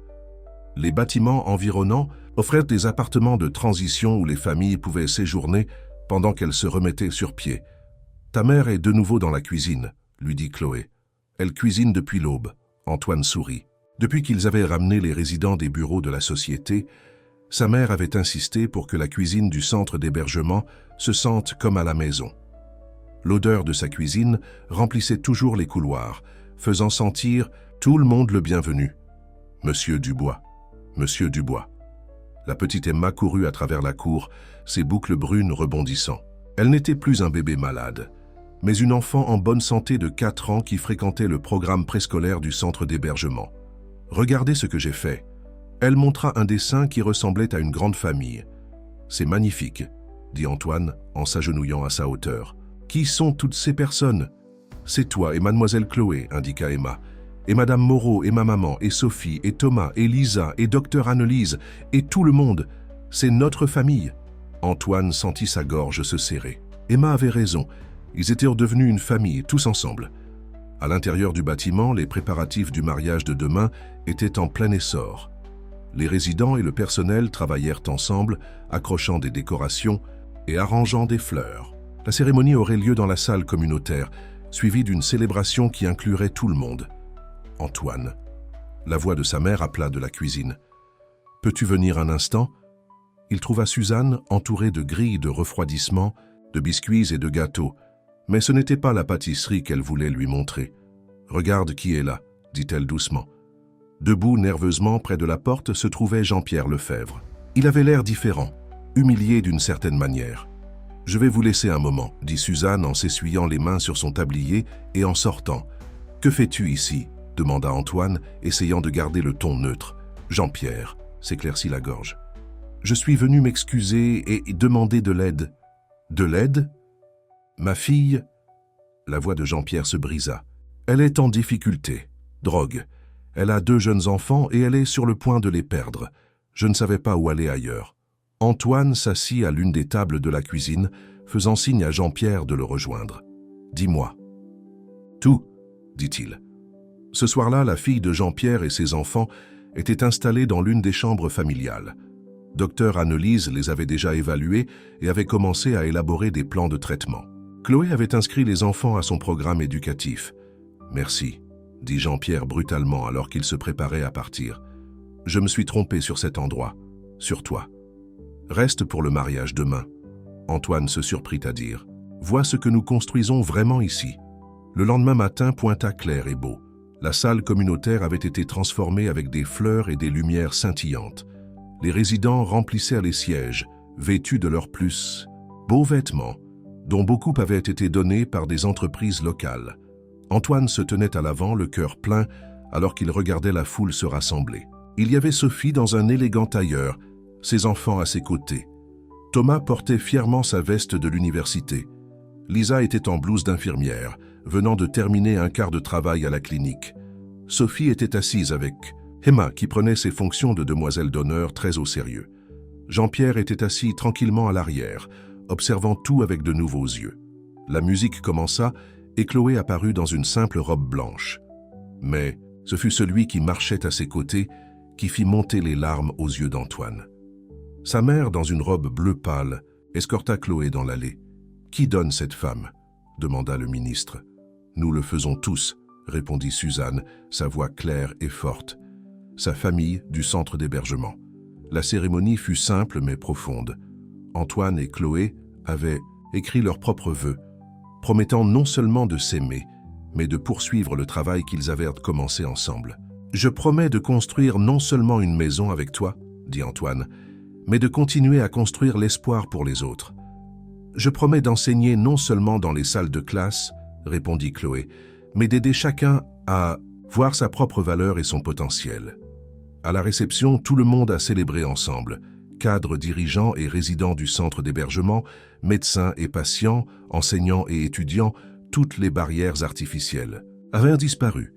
Les bâtiments environnants offraient des appartements de transition où les familles pouvaient séjourner pendant qu'elles se remettaient sur pied. « Ta mère est de nouveau dans la cuisine », lui dit Chloé. « Elle cuisine depuis l'aube. » Antoine sourit. Depuis qu'ils avaient ramené les résidents des bureaux de la société, sa mère avait insisté pour que la cuisine du centre d'hébergement se sente comme à la maison. L'odeur de sa cuisine remplissait toujours les couloirs, faisant sentir tout le monde le bienvenu. « Monsieur Dubois, Monsieur Dubois. » La petite Emma courut à travers la cour, ses boucles brunes rebondissant. Elle n'était plus un bébé malade, mais une enfant en bonne santé de 4 ans qui fréquentait le programme préscolaire du centre d'hébergement. « Regardez ce que j'ai fait. » Elle montra un dessin qui ressemblait à une grande famille. « C'est magnifique, » dit Antoine en s'agenouillant à sa hauteur. « Qui sont toutes ces personnes ?»« C'est toi et mademoiselle Chloé, » indiqua Emma. « Et madame Moreau, et ma maman, et Sophie, et Thomas, et Lisa, et docteur Annelise, et tout le monde. C'est notre famille. » Antoine sentit sa gorge se serrer. Emma avait raison. Ils étaient devenus une famille, tous ensemble. À l'intérieur du bâtiment, les préparatifs du mariage de demain étaient en plein essor. Les résidents et le personnel travaillèrent ensemble, accrochant des décorations et arrangeant des fleurs. La cérémonie aurait lieu dans la salle communautaire, suivie d'une célébration qui inclurait tout le monde. Antoine. La voix de sa mère appela de la cuisine. « Peux-tu venir un instant ?» Il trouva Suzanne entourée de grilles de refroidissement, de biscuits et de gâteaux, mais ce n'était pas la pâtisserie qu'elle voulait lui montrer. « Regarde qui est là », dit-elle doucement. Debout nerveusement près de la porte se trouvait Jean-Pierre Lefebvre. Il avait l'air différent, humilié d'une certaine manière. « Je vais vous laisser un moment », dit Suzanne en s'essuyant les mains sur son tablier et en sortant. « Que fais-tu ici ?» demanda Antoine, essayant de garder le ton neutre. « Jean-Pierre », s'éclaircit la gorge. « Je suis venu m'excuser et demander de l'aide. »« De l'aide ? Ma fille ?» La voix de Jean-Pierre se brisa. « Elle est en difficulté. Drogue. Elle a 2 jeunes enfants et elle est sur le point de les perdre. Je ne savais pas où aller ailleurs. » Antoine s'assit à l'une des tables de la cuisine, faisant signe à Jean-Pierre de le rejoindre. « Dis-moi. »« Tout, » dit-il. Ce soir-là, la fille de Jean-Pierre et ses enfants étaient installés dans l'une des chambres familiales. Docteur Annelise les avait déjà évalués et avait commencé à élaborer des plans de traitement. Chloé avait inscrit les enfants à son programme éducatif. « Merci, » dit Jean-Pierre brutalement alors qu'il se préparait à partir. « Je me suis trompé sur cet endroit, sur toi. Reste pour le mariage demain. » Antoine se surprit à dire. « Vois ce que nous construisons vraiment ici. » Le lendemain matin pointa clair et beau. La salle communautaire avait été transformée avec des fleurs et des lumières scintillantes. Les résidents remplissèrent les sièges, vêtus de leurs plus beaux vêtements, dont beaucoup avaient été donnés par des entreprises locales. Antoine se tenait à l'avant, le cœur plein, alors qu'il regardait la foule se rassembler. Il y avait Sophie dans un élégant tailleur, ses enfants à ses côtés. Thomas portait fièrement sa veste de l'université. Lisa était en blouse d'infirmière, venant de terminer un quart de travail à la clinique. Sophie était assise avec Emma, qui prenait ses fonctions de demoiselle d'honneur très au sérieux. Jean-Pierre était assis tranquillement à l'arrière, observant tout avec de nouveaux yeux. La musique commença et Chloé apparut dans une simple robe blanche. Mais ce fut celui qui marchait à ses côtés qui fit monter les larmes aux yeux d'Antoine. Sa mère, dans une robe bleu pâle, escorta Chloé dans l'allée. « Qui donne cette femme ?» demanda le ministre. Nous le faisons tous, répondit Suzanne, sa voix claire et forte. Sa famille du centre d'hébergement. La cérémonie fut simple mais profonde. Antoine et Chloé avaient écrit leurs propres vœux, promettant non seulement de s'aimer, mais de poursuivre le travail qu'ils avaient commencé ensemble. « Je promets de construire non seulement une maison avec toi, dit Antoine, mais de continuer à construire l'espoir pour les autres. Je promets d'enseigner non seulement dans les salles de classe, répondit Chloé, mais d'aider chacun à voir sa propre valeur et son potentiel. » À la réception, tout le monde a célébré ensemble. Cadres, dirigeants et résidents du centre d'hébergement, médecins et patients, enseignants et étudiants, toutes les barrières artificielles avaient disparu.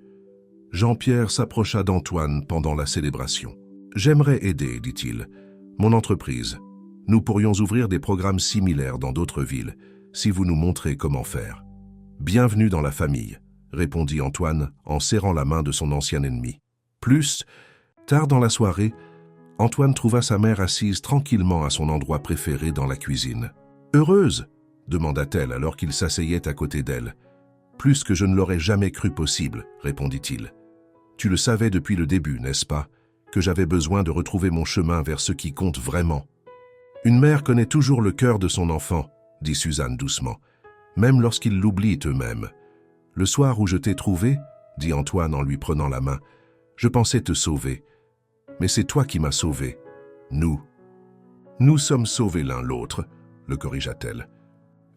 Jean-Pierre s'approcha d'Antoine pendant la célébration. « J'aimerais aider, dit-il, mon entreprise. Nous pourrions ouvrir des programmes similaires dans d'autres villes, si vous nous montrez comment faire. »« Bienvenue dans la famille, » répondit Antoine en serrant la main de son ancien ennemi. Plus, tard dans la soirée, Antoine trouva sa mère assise tranquillement à son endroit préféré dans la cuisine. « Heureuse ?» demanda-t-elle alors qu'il s'asseyait à côté d'elle. « Plus que je ne l'aurais jamais cru possible, » répondit-il. « Tu le savais depuis le début, n'est-ce pas, que j'avais besoin de retrouver mon chemin vers ce qui compte vraiment. »« Une mère connaît toujours le cœur de son enfant, » dit Suzanne doucement, « même lorsqu'ils l'oublient eux-mêmes. Le soir où je t'ai trouvé, » dit Antoine en lui prenant la main, « je pensais te sauver. Mais c'est toi qui m'as sauvé. Nous. Nous sommes sauvés l'un l'autre, le corrigea-t-elle.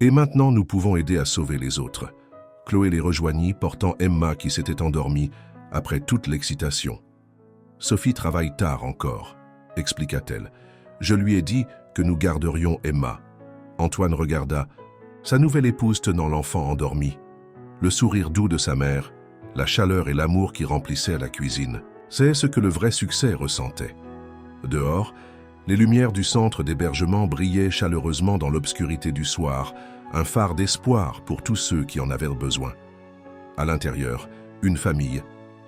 Et maintenant nous pouvons aider à sauver les autres. » Chloé les rejoignit, portant Emma qui s'était endormie après toute l'excitation. « Sophie travaille tard encore, » expliqua-t-elle. « Je lui ai dit que nous garderions Emma. » Antoine regarda sa nouvelle épouse tenant l'enfant endormi, le sourire doux de sa mère, la chaleur et l'amour qui remplissaient la cuisine. C'est ce que le vrai succès ressentait. Dehors, les lumières du centre d'hébergement brillaient chaleureusement dans l'obscurité du soir, un phare d'espoir pour tous ceux qui en avaient besoin. À l'intérieur, une famille,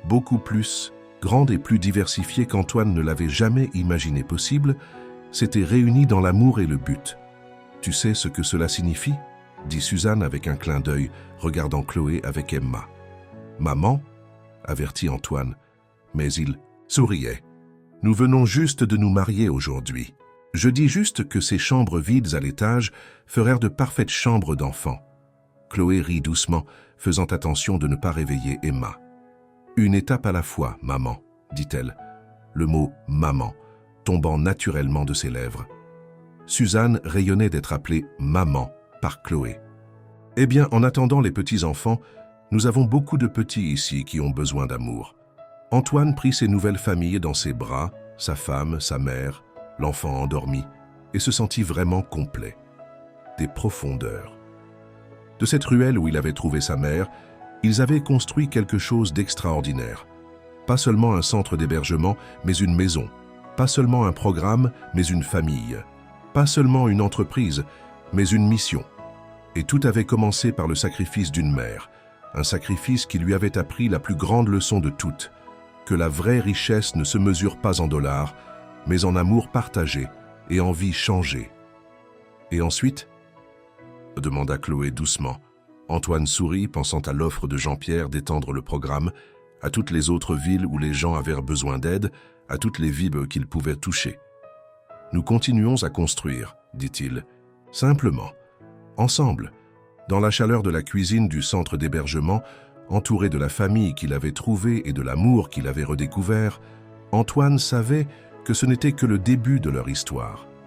beaucoup plus grande et plus diversifiée qu'Antoine ne l'avait jamais imaginé possible, s'était réunie dans l'amour et le but. « Tu sais ce que cela signifie ?» dit Suzanne avec un clin d'œil, regardant Chloé avec Emma. « Maman ?» avertit Antoine, mais il souriait. « Nous venons juste de nous marier aujourd'hui. Je dis juste que ces chambres vides à l'étage feraient de parfaites chambres d'enfants. » Chloé rit doucement, faisant attention de ne pas réveiller Emma. « Une étape à la fois, maman, » dit-elle, le mot « maman » tombant naturellement de ses lèvres. Suzanne rayonnait d'être appelée « maman » par Chloé. « Eh bien, en attendant les petits-enfants, nous avons beaucoup de petits ici qui ont besoin d'amour. » Antoine prit ses nouvelles familles dans ses bras, sa femme, sa mère, l'enfant endormi, et se sentit vraiment complet. Des profondeurs. De cette ruelle où il avait trouvé sa mère, ils avaient construit quelque chose d'extraordinaire. Pas seulement un centre d'hébergement, mais une maison. Pas seulement un programme, mais une famille. Pas seulement une entreprise, mais une mission. Et tout avait commencé par le sacrifice d'une mère, un sacrifice qui lui avait appris la plus grande leçon de toutes, que la vraie richesse ne se mesure pas en dollars, mais en amour partagé et en vie changée. « Et ensuite ?» demanda Chloé doucement. Antoine sourit, pensant à l'offre de Jean-Pierre d'étendre le programme à toutes les autres villes où les gens avaient besoin d'aide, à toutes les vies qu'il pouvait toucher. « Nous continuons à construire, » dit-il, « simplement, ensemble, dans la chaleur de la cuisine du centre d'hébergement, entouré de la famille qu'il avait trouvée et de l'amour qu'il avait redécouvert, Antoine savait que ce n'était que le début de leur histoire.